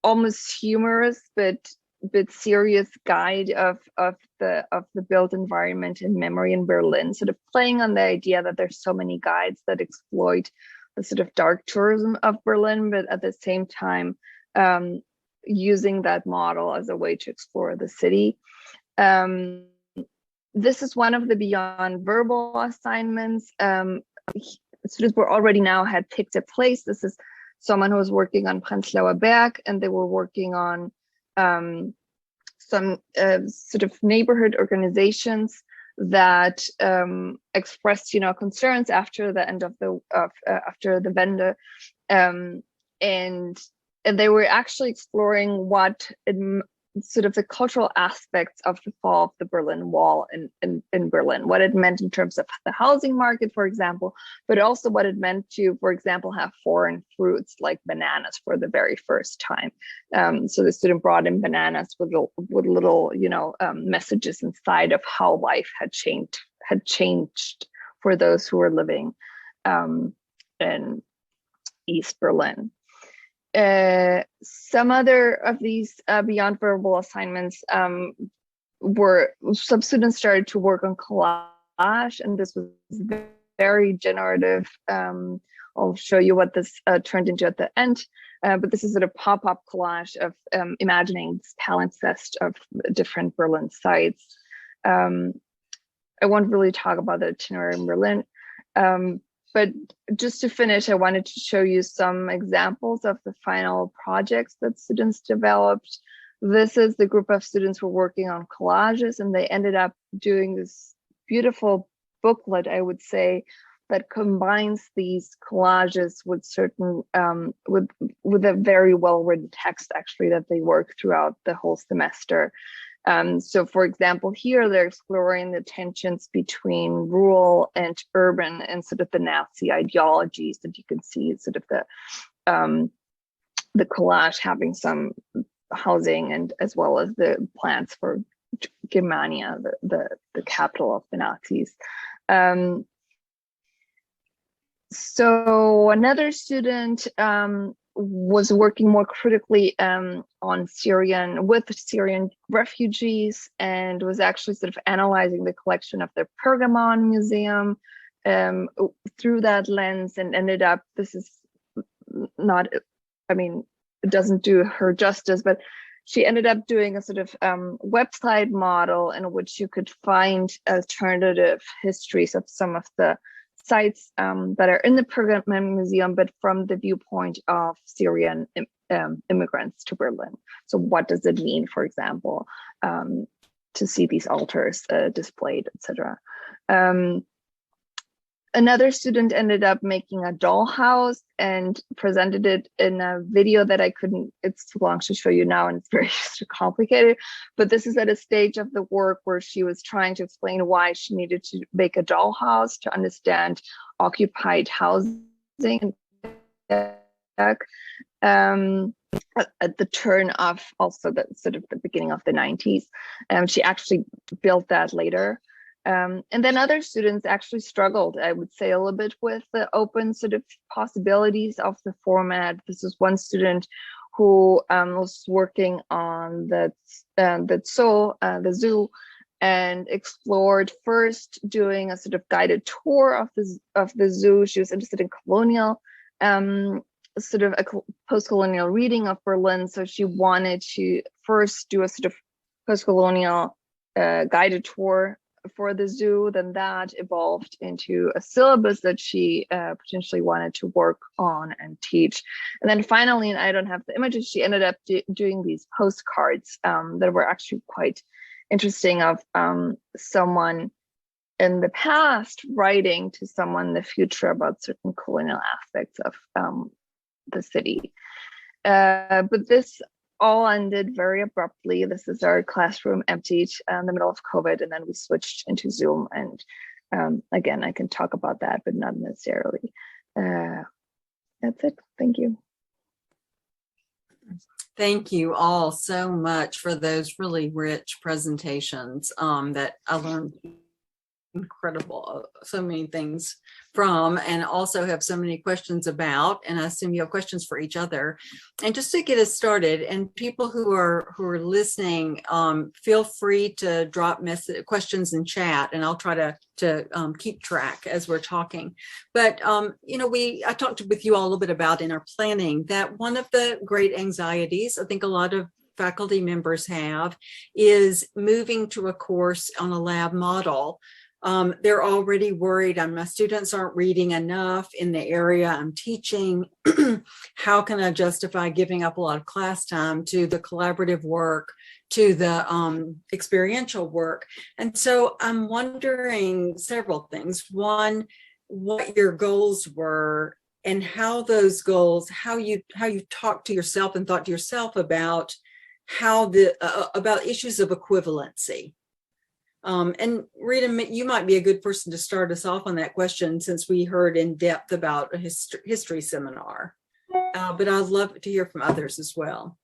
almost humorous but serious guide of the built environment and memory in Berlin, sort of playing on the idea that there's so many guides that exploit the sort of dark tourism of Berlin, but at the same time using that model as a way to explore the city. This is one of the beyond verbal assignments. Students were already now had picked a place. This is someone who was working on Prenzlauer Berg, and they were working on some sort of neighborhood organizations that expressed, concerns after the end of after the Wende, and they were actually exploring what sort of the cultural aspects of the fall of the Berlin Wall in Berlin, what it meant in terms of the housing market, for example, but also what it meant to, for example, have foreign fruits like bananas for the very first time. So the student brought in bananas with little messages inside of how life had changed for those who were living in East Berlin. Some other of these beyond verbal assignments were some students started to work on collage, and this was very generative. I'll show you what this turned into at the end, but this is sort of pop-up collage of imagining this palimpsest of different Berlin sites. I won't really talk about the itinerary in Berlin, but just to finish, I wanted to show you some examples of the final projects that students developed. This is the group of students who were working on collages, and they ended up doing this beautiful booklet, I would say, that combines these collages with certain, with a very well-written text, actually, that they work throughout the whole semester. So for example, here they're exploring the tensions between rural and urban and sort of the Nazi ideologies that you can see sort of the collage having some housing and as well as the plans for Germania, the capital of the Nazis. So another student was working more critically on Syrian refugees, and was actually sort of analyzing the collection of the Pergamon Museum through that lens, and ended up, this is not, I mean, it doesn't do her justice, but she ended up doing a sort of website model in which you could find alternative histories of some of the sites that are in the Pergamon Museum, but from the viewpoint of Syrian immigrants to Berlin. So what does it mean, for example, to see these altars displayed, etc. Another student ended up making a dollhouse and presented it in a video that I couldn't, it's too long to show you now and it's very complicated, but this is at a stage of the work where she was trying to explain why she needed to make a dollhouse to understand occupied housing. at the turn of also the sort of the beginning of the 90s. She actually built that later. And then other students actually struggled, I would say, a little bit with the open sort of possibilities of the format. This is one student who was working on the zoo, and explored first doing a sort of guided tour of the zoo. She was interested in colonial, sort of a post-colonial reading of Berlin. So she wanted to first do a sort of post-colonial guided tour for the zoo. Then that evolved into a syllabus that she potentially wanted to work on and teach. And then finally, and I don't have the images, she ended up doing these postcards that were actually quite interesting, of someone in the past writing to someone in the future about certain colonial aspects of the city. But this all ended very abruptly. This is our classroom emptied in the middle of COVID, and then we switched into Zoom. And again, I can talk about that, but not necessarily. That's it. Thank you. Thank you all so much for those really rich presentations that I learned incredible, so many things from, and also have so many questions about, and I assume you have questions for each other. And just to get us started, and people who are listening, feel free to drop questions in chat, and I'll try to keep track as we're talking. But you know, I talked with you all a little bit about in our planning that one of the great anxieties I think a lot of faculty members have is moving to a course on a lab model. They're already worried, my students aren't reading enough in the area I'm teaching. How can I justify giving up a lot of class time to the collaborative work, to the experiential work? And so I'm wondering several things. One, what your goals were, and how those goals, how you talked to yourself and thought to yourself about how about issues of equivalency. And Rita, you might be a good person to start us off on that question, since we heard in depth about a history seminar, but I'd love to hear from others as well.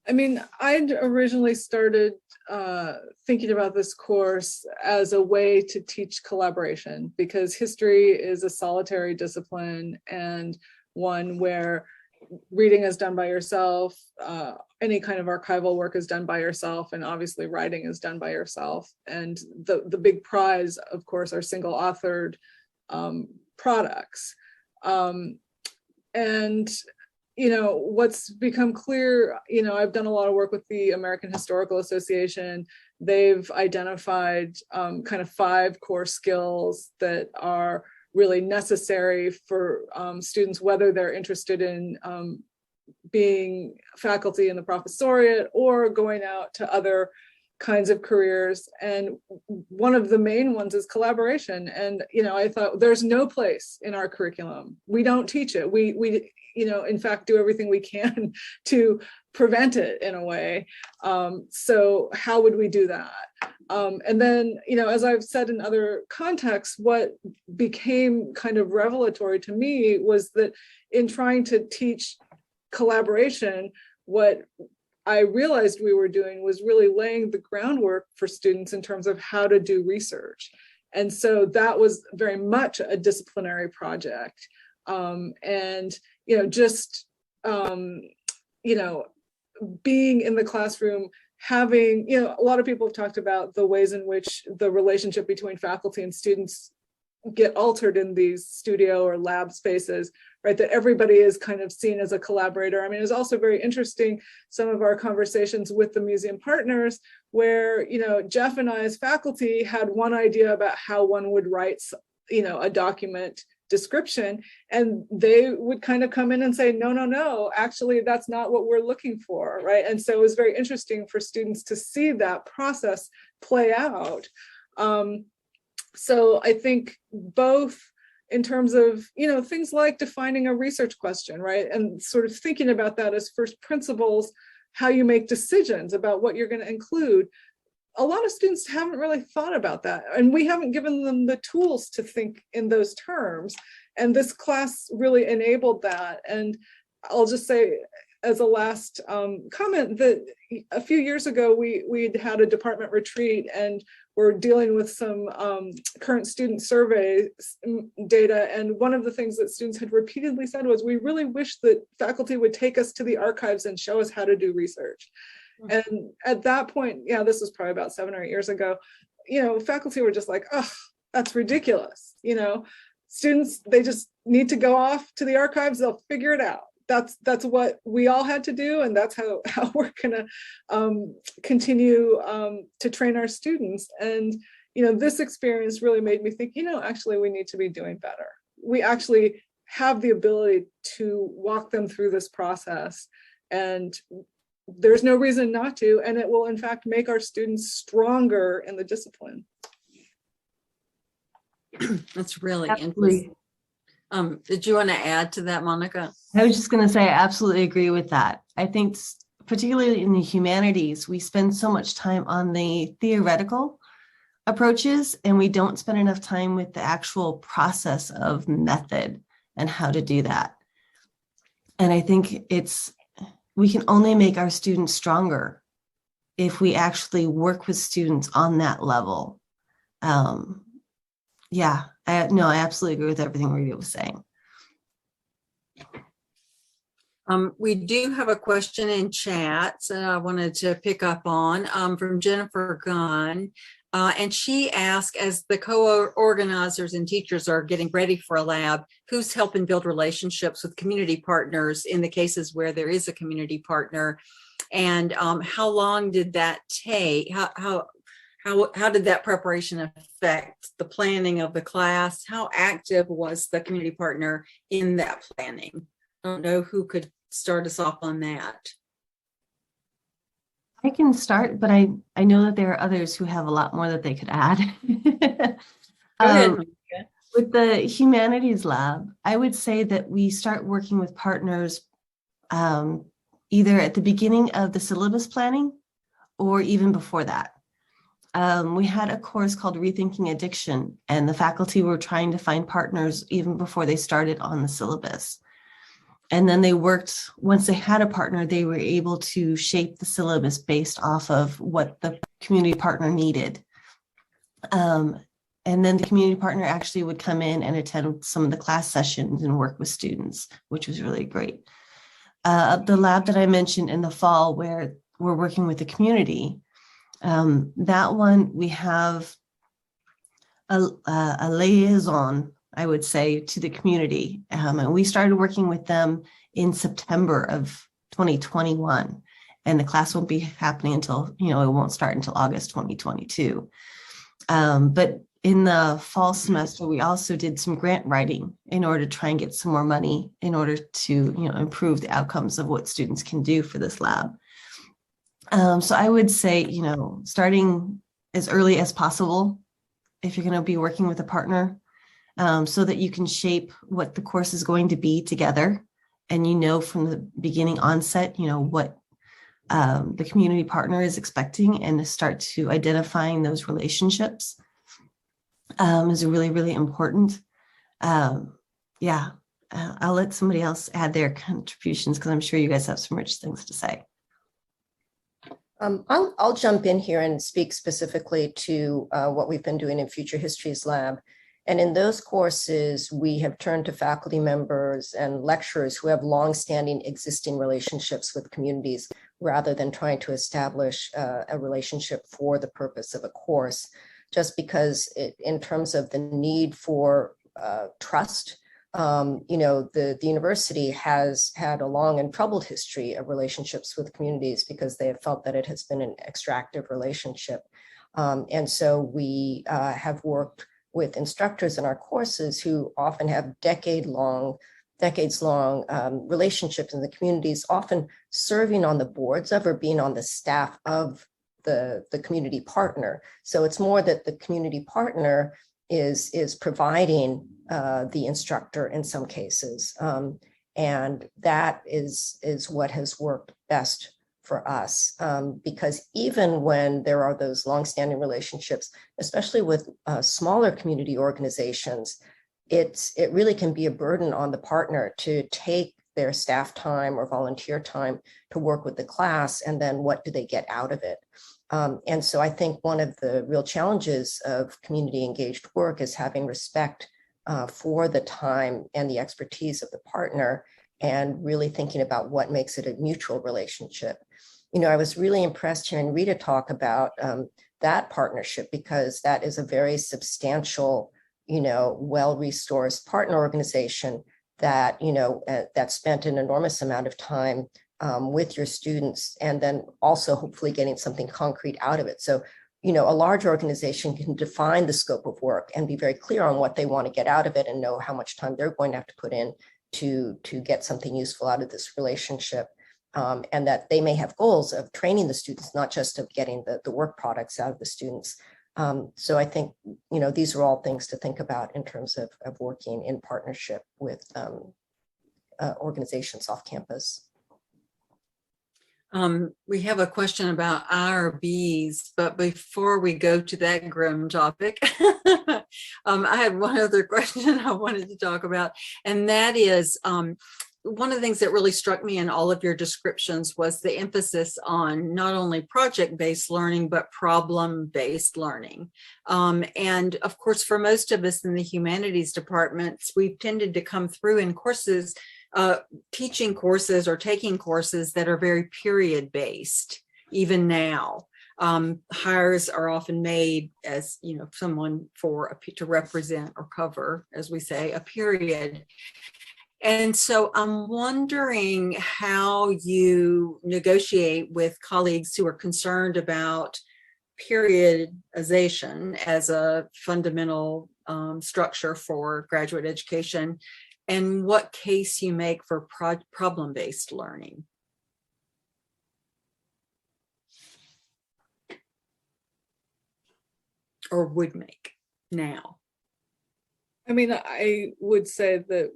I mean, I'd originally started thinking about this course as a way to teach collaboration, because history is a solitary discipline, and one where reading is done by yourself, any kind of archival work is done by yourself, and obviously writing is done by yourself. And the big prize, of course, are single authored products. And you know, what's become clear, you know, I've done a lot of work with the American Historical Association. They've identified kind of 5 core skills that are really necessary for students, whether they're interested in being faculty in the professoriate or going out to other kinds of careers. And one of the main ones is collaboration. And, you know, I thought there's no place in our curriculum. We don't teach it. We you know, in fact, do everything we can to prevent it in a way. So how would we do that? And then, you know, as I've said in other contexts, what became kind of revelatory to me was that in trying to teach collaboration, what I realized we were doing was really laying the groundwork for students in terms of how to do research. And so that was very much a disciplinary project. And, you know, just, you know, being in the classroom, having, you know, a lot of people have talked about the ways in which the relationship between faculty and students get altered in these studio or lab spaces, right? That everybody is kind of seen as a collaborator. I mean, it's also very interesting, some of our conversations with the museum partners, where, you know, Jeff and I as faculty had one idea about how one would write, you know, a document description, and they would kind of come in and say, no, actually, that's not what we're looking for, right? And so it was very interesting for students to see that process play out. So I think both in terms of, you know, things like defining a research question, right? And sort of thinking about that as first principles, how you make decisions about what you're going to include. A lot of students haven't really thought about that, and we haven't given them the tools to think in those terms. And this class really enabled that. And I'll just say, as a last comment, that a few years ago, we'd had a department retreat and we're dealing with some current student survey data. And one of the things that students had repeatedly said was, we really wish that faculty would take us to the archives and show us how to do research. And at that point, yeah, this was probably about 7 or 8 years ago, faculty were just like, oh, that's ridiculous. Students, they just need to go off to the archives, they'll figure it out. That's what we all had to do, and that's how we're gonna continue to train our students. And this experience really made me think, actually we need to be doing better. We actually have the ability to walk them through this process, and there's no reason not to, and it will in fact make our students stronger in the discipline. That's really Absolutely. interesting. Did you want to add to that, Monica? I was just going to say, I absolutely agree with that. I think particularly in the humanities, we spend so much time on the theoretical approaches, and we don't spend enough time with the actual process of method and how to do that. And I think we can only make our students stronger if we actually work with students on that level. Yeah, I absolutely agree with everything Rita was saying. We do have a question in chat that I wanted to pick up on from Jennifer Gunn. And she asked, as the co-organizers and teachers are getting ready for a lab, who's helping build relationships with community partners in the cases where there is a community partner? And how long did that take? How did that preparation affect the planning of the class? How active was the community partner in that planning? I don't know who could start us off on that. I can start, but I know that there are others who have a lot more that they could add. Go ahead. With the Humanities Lab, I would say that we start working with partners either at the beginning of the syllabus planning or even before that. We had a course called Rethinking Addiction, and the faculty were trying to find partners even before they started on the syllabus. And then they worked, once they had a partner, they were able to shape the syllabus based off of what the community partner needed. And then the community partner actually would come in and attend some of the class sessions and work with students, which was really great. The lab that I mentioned in the fall, where we're working with the community, that one we have a liaison, I would say, to the community. And we started working with them in September of 2021. And the class won't be happening until, it won't start until August 2022. But in the fall semester, we also did some grant writing in order to try and get some more money in order to, improve the outcomes of what students can do for this lab. So I would say, starting as early as possible, if you're going to be working with a partner, so that you can shape what the course is going to be together. And from the beginning onset, what the community partner is expecting, and to start to identifying those relationships is really, really important. I'll let somebody else add their contributions because I'm sure you guys have some rich things to say. I'll jump in here and speak specifically to what we've been doing in Future Histories Lab. And in those courses, we have turned to faculty members and lecturers who have longstanding existing relationships with communities, rather than trying to establish a relationship for the purpose of a course, just because in terms of the need for trust, the university has had a long and troubled history of relationships with communities because they have felt that it has been an extractive relationship. And so we have worked with instructors in our courses who often have decades-long relationships in the communities, often serving on the boards of or being on the staff of the community partner. So it's more that the community partner is providing the instructor in some cases. And that is what has worked best for us, because even when there are those longstanding relationships, especially with smaller community organizations, it really can be a burden on the partner to take their staff time or volunteer time to work with the class, and then what do they get out of it? And so I think one of the real challenges of community engaged work is having respect for the time and the expertise of the partner, and really thinking about what makes it a mutual relationship. You know, I was really impressed hearing Rita talk about that partnership, because that is a very substantial, you know, well-resourced partner organization that, you know, that spent an enormous amount of time with your students, and then also hopefully getting something concrete out of it. So, you know, a large organization can define the scope of work and be very clear on what they want to get out of it, and know how much time they're going to have to put in to get something useful out of this relationship. And that they may have goals of training the students, not just of getting the work products out of the students. So I think, you know, these are all things to think about in terms of working in partnership with organizations off campus. We have a question about IRBs, but before we go to that grim topic, I had one other question I wanted to talk about, and that is one of the things that really struck me in all of your descriptions was the emphasis on not only project-based learning, but problem-based learning. And of course, for most of us in the humanities departments, we've tended to come through in courses, teaching courses or taking courses that are very period-based, even now. Hires are often made as, you know, someone to represent or cover, as we say, a period. And so I'm wondering how you negotiate with colleagues who are concerned about periodization as a fundamental structure for graduate education, and what case you make for problem-based learning. Or would make now. I mean, I would say that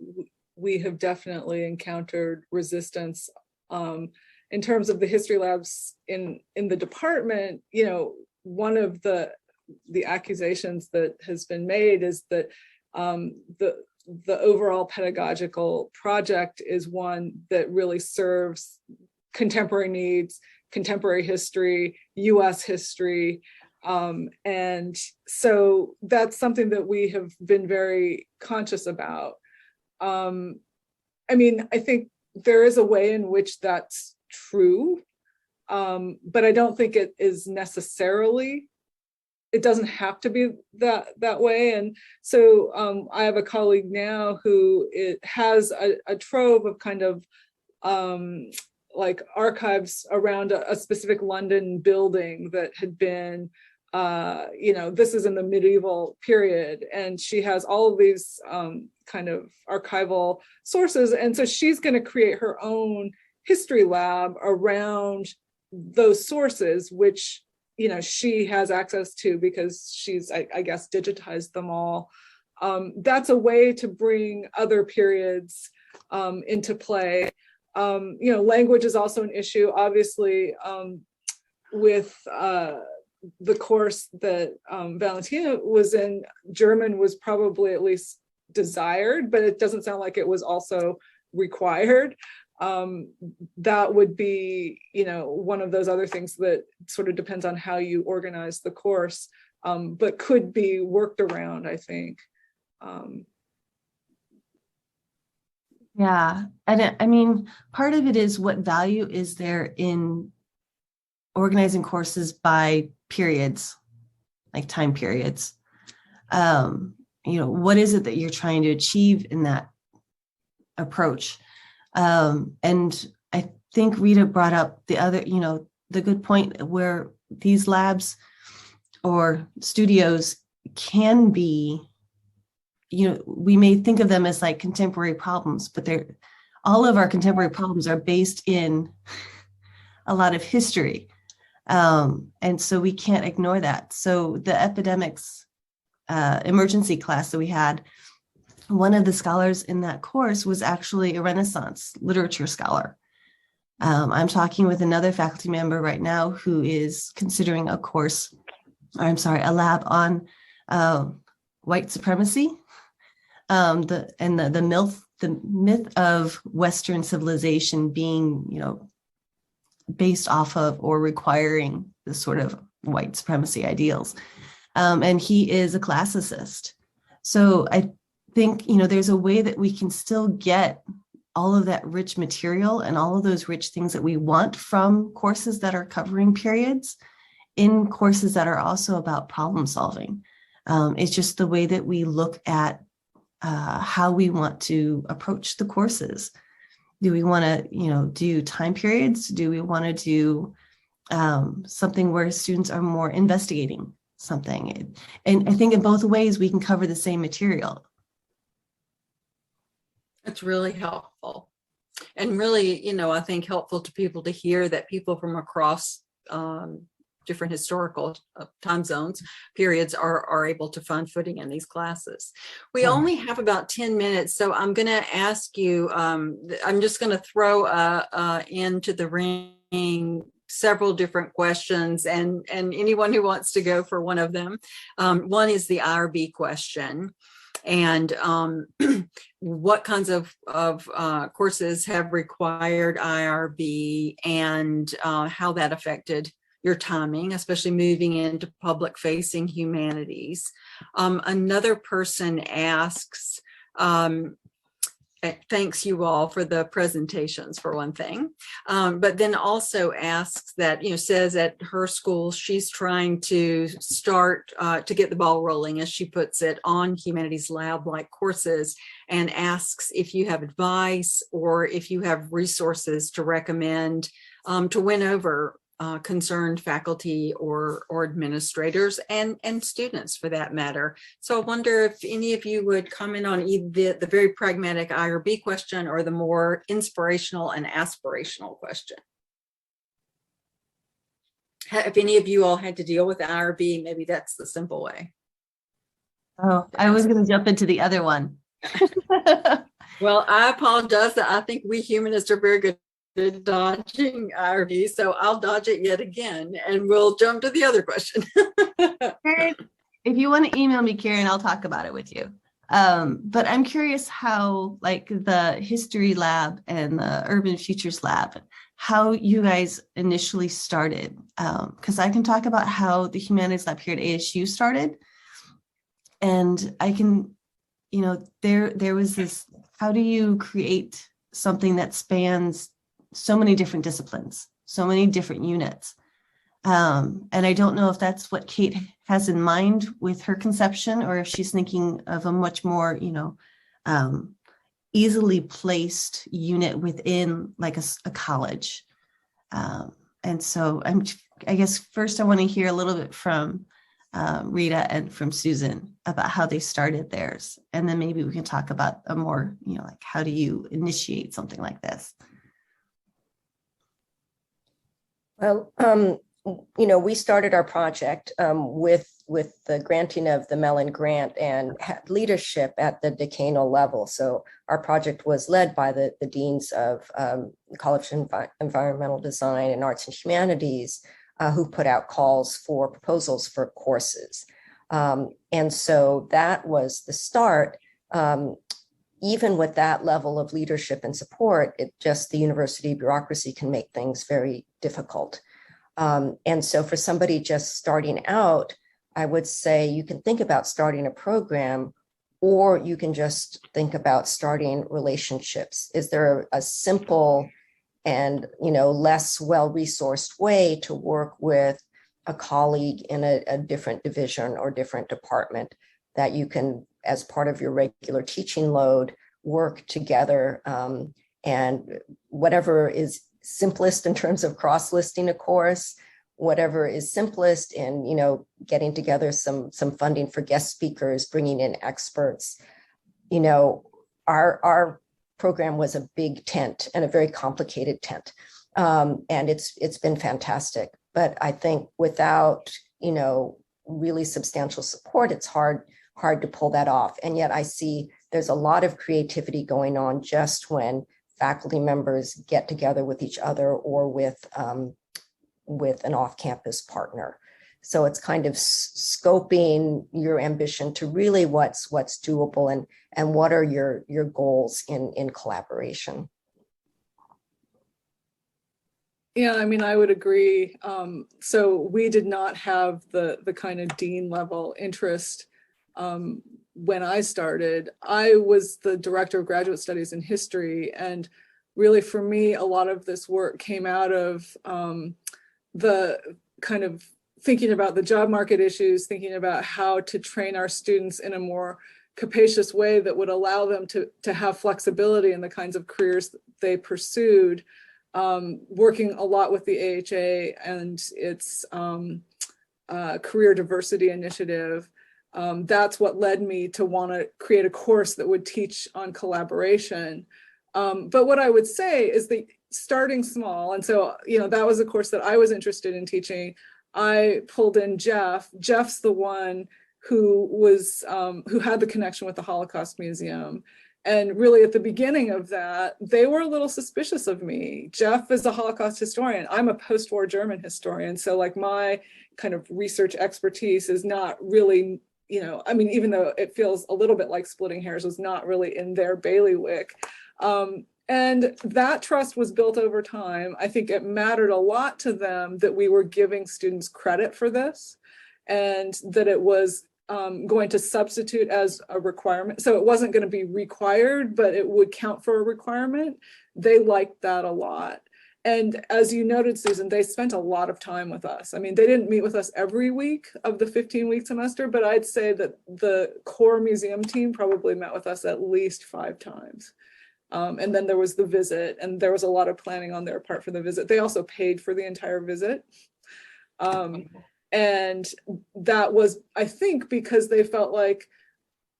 we have definitely encountered resistance in terms of the history labs in the department. You know, one of the accusations that has been made is that the overall pedagogical project is one that really serves contemporary needs, contemporary history, US history. And so that's something that we have been very conscious about. I mean, I think there is a way in which that's true, but I don't think it is necessarily, it doesn't have to be that way. And so I have a colleague now who has a trove of kind of like archives around a specific London building that had been, you know, this is in the medieval period, and she has all of these kind of archival sources. And so she's going to create her own history lab around those sources, which, you know, she has access to because she's, I guess, digitized them all. That's a way to bring other periods into play. You know, language is also an issue, obviously, with the course that Valentina was in. German was probably at least desired, but it doesn't sound like it was also required. That would be, you know, one of those other things that sort of depends on how you organize the course, but could be worked around, I think. Yeah, and I mean, part of it is what value is there in organizing courses by periods, like time periods. You know, what is it that you're trying to achieve in that approach? And I think Rita brought up the other, you know, the good point where these labs or studios can be, you know, we may think of them as like contemporary problems, but all of our contemporary problems are based in a lot of history. And so we can't ignore that. So the epidemics emergency class that we had, one of the scholars in that course was actually a Renaissance literature scholar. I'm talking with another faculty member right now who is considering a lab on white supremacy, the MILF the myth of Western civilization being, based off of or requiring the sort of white supremacy ideals. And he is a classicist. So I think, there's a way that we can still get all of that rich material and all of those rich things that we want from courses that are covering periods in courses that are also about problem solving. It's just the way that we look at how we want to approach the courses. Do we want to, do time periods? Do we want to do something where students are more investigating something? And I think in both ways, we can cover the same material. It's really helpful. And really, I think helpful to people to hear that people from across different historical time zones, periods are able to find footing in these classes. We only have about 10 minutes, so I'm going to ask you, I'm just going to throw into the ring several different questions, and anyone who wants to go for one of them. One is the IRB question. And what kinds of courses have required IRB, and how that affected your timing, especially moving into public-facing humanities. Another person asks, thanks you all for the presentations, for one thing, but then also asks that, says at her school, she's trying to start to get the ball rolling, as she puts it, on Humanities Lab-like courses, and asks if you have advice or if you have resources to recommend to win over concerned faculty or administrators and students, for that matter. So I wonder if any of you would comment on either the very pragmatic IRB question or the more inspirational and aspirational question. If any of you all had to deal with IRB, maybe that's the simple way. Oh, I was going to jump into the other one. Well, I apologize. I think we humanists are very good at dodging IRB, so I'll dodge it yet again, and we'll jump to the other question. Karen, if you want to email me, Karen, I'll talk about it with you. But I'm curious how, like, the History Lab and the Urban Futures Lab, how you guys initially started. Because I can talk about how the Humanities Lab here at ASU started. And I can, there was this, how do you create something that spans so many different disciplines, so many different units? And I don't know if that's what Kate has in mind with her conception, or if she's thinking of a much more, easily placed unit within like a college. And so I guess first I want to hear a little bit from Rita and from Susan about how they started theirs. And then maybe we can talk about a more, like, how do you initiate something like this? Well, we started our project with the granting of the Mellon Grant and had leadership at the decanal level. So our project was led by the deans of the College of Environmental Design and Arts and Humanities, who put out calls for proposals for courses. And so that was the start. Even with that level of leadership and support, the university bureaucracy can make things very difficult. And so for somebody just starting out, I would say you can think about starting a program, or you can just think about starting relationships. Is there a simple and less well-resourced way to work with a colleague in a different division or different department that you can, as part of your regular teaching load, work together, and whatever is simplest in terms of cross-listing a course, whatever is simplest in getting together some funding for guest speakers, bringing in experts. Our program was a big tent, and a very complicated tent, and it's been fantastic. But I think without really substantial support, it's hard to pull that off. And yet I see there's a lot of creativity going on just when faculty members get together with each other or with an off-campus partner. So it's kind of scoping your ambition to really what's doable and what are your goals in collaboration. Yeah, I mean, I would agree. So we did not have the kind of dean level interest when I started. I was the director of graduate studies in history, and really for me, a lot of this work came out of the kind of thinking about the job market issues, thinking about how to train our students in a more capacious way that would allow them to have flexibility in the kinds of careers that they pursued. Working a lot with the AHA and its career diversity initiative. That's what led me to want to create a course that would teach on collaboration. But what I would say is that starting small, and so, that was a course that I was interested in teaching. I pulled in Jeff. Jeff's the one who had the connection with the Holocaust Museum. And really at the beginning of that, they were a little suspicious of me. Jeff is a Holocaust historian. I'm a post-war German historian. So like my kind of research expertise is not really, even though it feels a little bit like splitting hairs, was not really in their bailiwick. And that trust was built over time. I think it mattered a lot to them that we were giving students credit for this and that it was going to substitute as a requirement. So it wasn't going to be required, but it would count for a requirement. They liked that a lot. And as you noted, Susan, they spent a lot of time with us. I mean, they didn't meet with us every week of the 15-week semester, but I'd say that the core museum team probably met with us at least 5 times. And then there was the visit, and there was a lot of planning on their part for the visit. They also paid for the entire visit. And that was, I think, because they felt like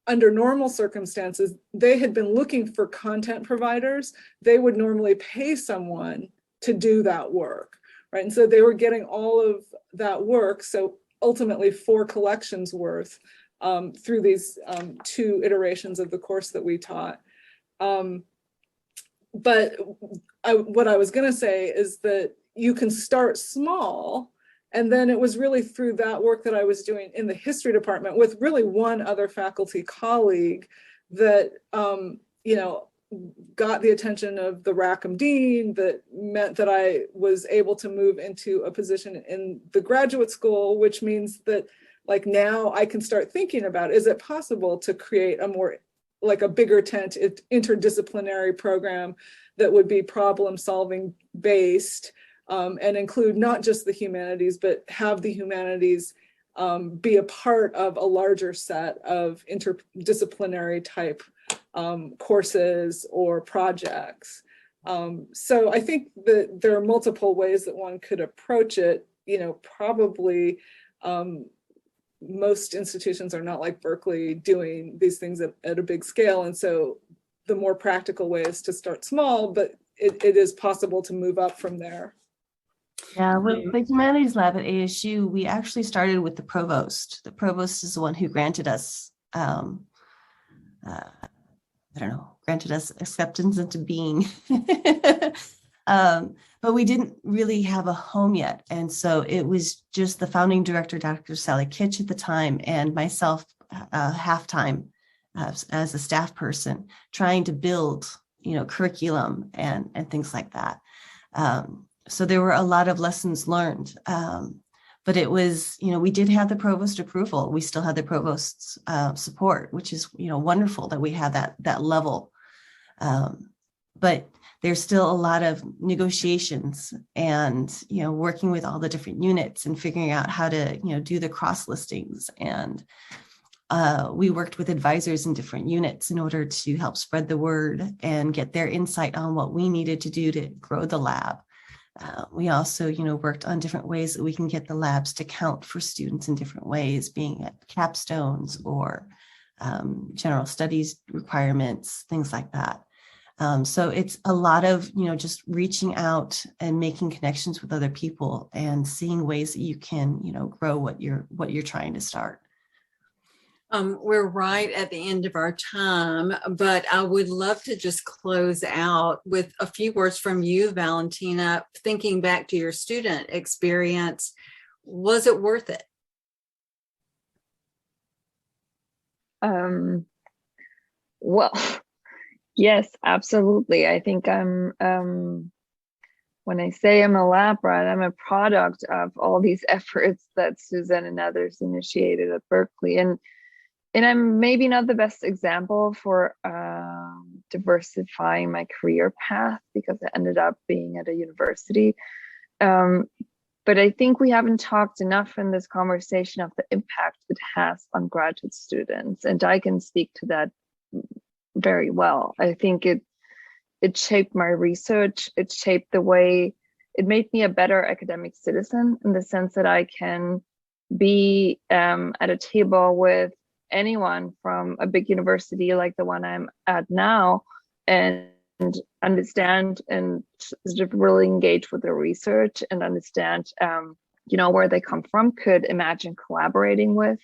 under normal circumstances, they had been looking for content providers. They would normally pay someone to do that work, right? And so they were getting all of that work. So ultimately 4 collections worth through these 2 iterations of the course that we taught. But what I was going to say is that you can start small. And then it was really through that work that I was doing in the history department with really one other faculty colleague that, got the attention of the Rackham Dean, that meant that I was able to move into a position in the graduate school, which means that like now I can start thinking about, is it possible to create a more like a bigger tent interdisciplinary program that would be problem solving based and include not just the humanities, but have the humanities be a part of a larger set of interdisciplinary type courses or projects. So I think that there are multiple ways that one could approach it. Probably most institutions are not like Berkeley doing these things at a big scale. And so the more practical way is to start small, but it is possible to move up from there. Yeah, with the Humanities Lab at ASU, we actually started with the provost. The provost is the one who granted us, granted us acceptance into being. But we didn't really have a home yet. And so it was just the founding director, Dr. Sally Kitch at the time, and myself half-time as a staff person, trying to build, curriculum and things like that. So there were a lot of lessons learned. But it was, we did have the provost approval. We still had the provost's support, which is, wonderful that we have that level. But there's still a lot of negotiations and, working with all the different units and figuring out how to, do the cross listings. And we worked with advisors in different units in order to help spread the word and get their insight on what we needed to do to grow the lab. We also, worked on different ways that we can get the labs to count for students in different ways, being at capstones or general studies requirements, things like that. So it's a lot of, just reaching out and making connections with other people and seeing ways that you can, grow what you're trying to start. We're right at the end of our time, but I would love to just close out with a few words from you, Valentina. Thinking back to your student experience, was it worth it? Well, yes, absolutely. I think I'm, when I say I'm a lab rat, I'm a product of all these efforts that Suzanne and others initiated at Berkeley. And I'm maybe not the best example for diversifying my career path because I ended up being at a university. But I think we haven't talked enough in this conversation of the impact it has on graduate students. And I can speak to that very well. I think it shaped my research. It shaped the way, it made me a better academic citizen in the sense that I can be at a table with anyone from a big university like the one I'm at now and understand and sort of really engage with the research and understand where they come from, could imagine collaborating with.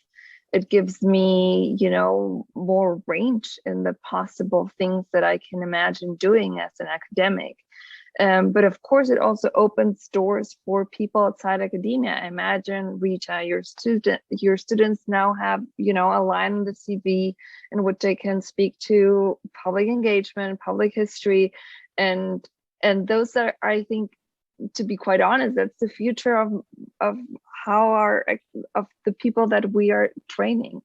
It gives me, more range in the possible things that I can imagine doing as an academic. But of course, it also opens doors for people outside academia. I imagine, Rita, your students now have, a line in the CV in which they can speak to public engagement, public history, and those are, I think, to be quite honest, that's the future of how of the people that we are training,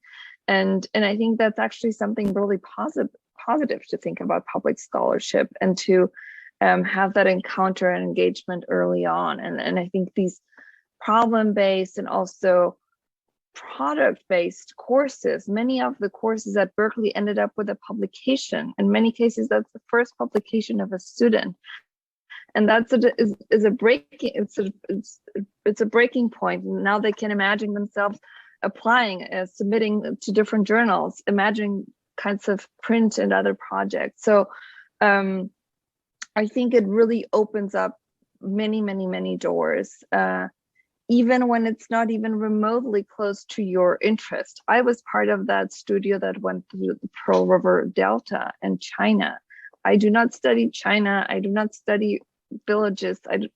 and I think that's actually something really positive to think about public scholarship and to have that encounter and engagement early on. And I think these problem-based and also product-based courses, many of the courses at Berkeley ended up with a publication. In many cases, that's the first publication of a student. And that's a breaking, it's a breaking point. Now they can imagine themselves applying, submitting to different journals, imagining kinds of print and other projects. So I think it really opens up many, many, many doors, even when it's not even remotely close to your interest. I was part of that studio that went through the Pearl River Delta in China. I do not study China. I do not study villages. And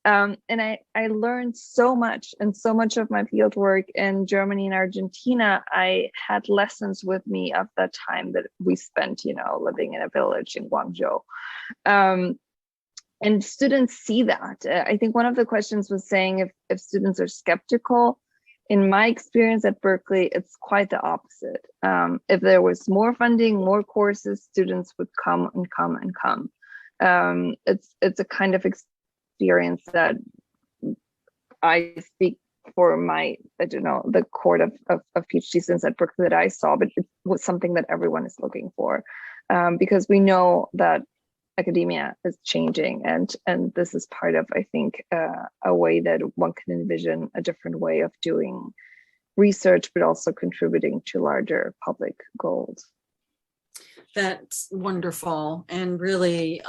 I learned so much, and so much of my field work in Germany and Argentina, I had lessons with me of that time that we spent, living in a village in Guangzhou. And students see that. I think one of the questions was saying if students are skeptical. In my experience at Berkeley, it's quite the opposite. If there was more funding, more courses, students would come and come and come. It's a kind of experience that I speak for the cohort of PhD students at Berkeley that I saw, but it was something that everyone is looking for, because we know that academia is changing, and this is part of, I think, a way that one can envision a different way of doing research, but also contributing to larger public goals. That's wonderful and really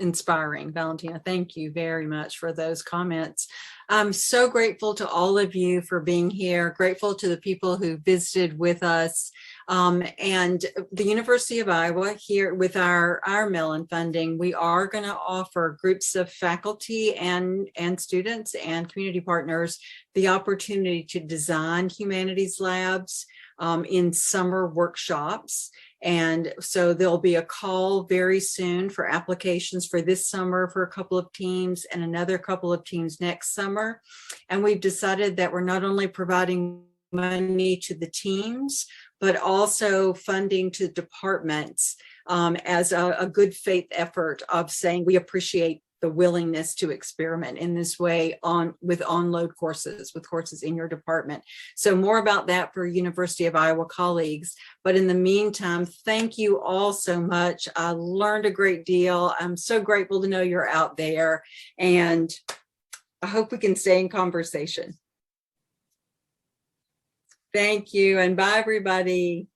inspiring, Valentina. Thank you very much for those comments. I'm so grateful to all of you for being here, grateful to the people who visited with us. And the University of Iowa, here with our Mellon funding, we are going to offer groups of faculty and students and community partners the opportunity to design humanities labs in summer workshops. And so there'll be a call very soon for applications for this summer for a couple of teams and another couple of teams next summer. And we've decided that we're not only providing money to the teams, but also funding to departments as a good faith effort of saying we appreciate the willingness to experiment in this way with on-load courses, with courses in your department. So more about that for University of Iowa colleagues. But in the meantime, thank you all so much. I learned a great deal. I'm so grateful to know you're out there, and I hope we can stay in conversation. Thank you, and bye, everybody.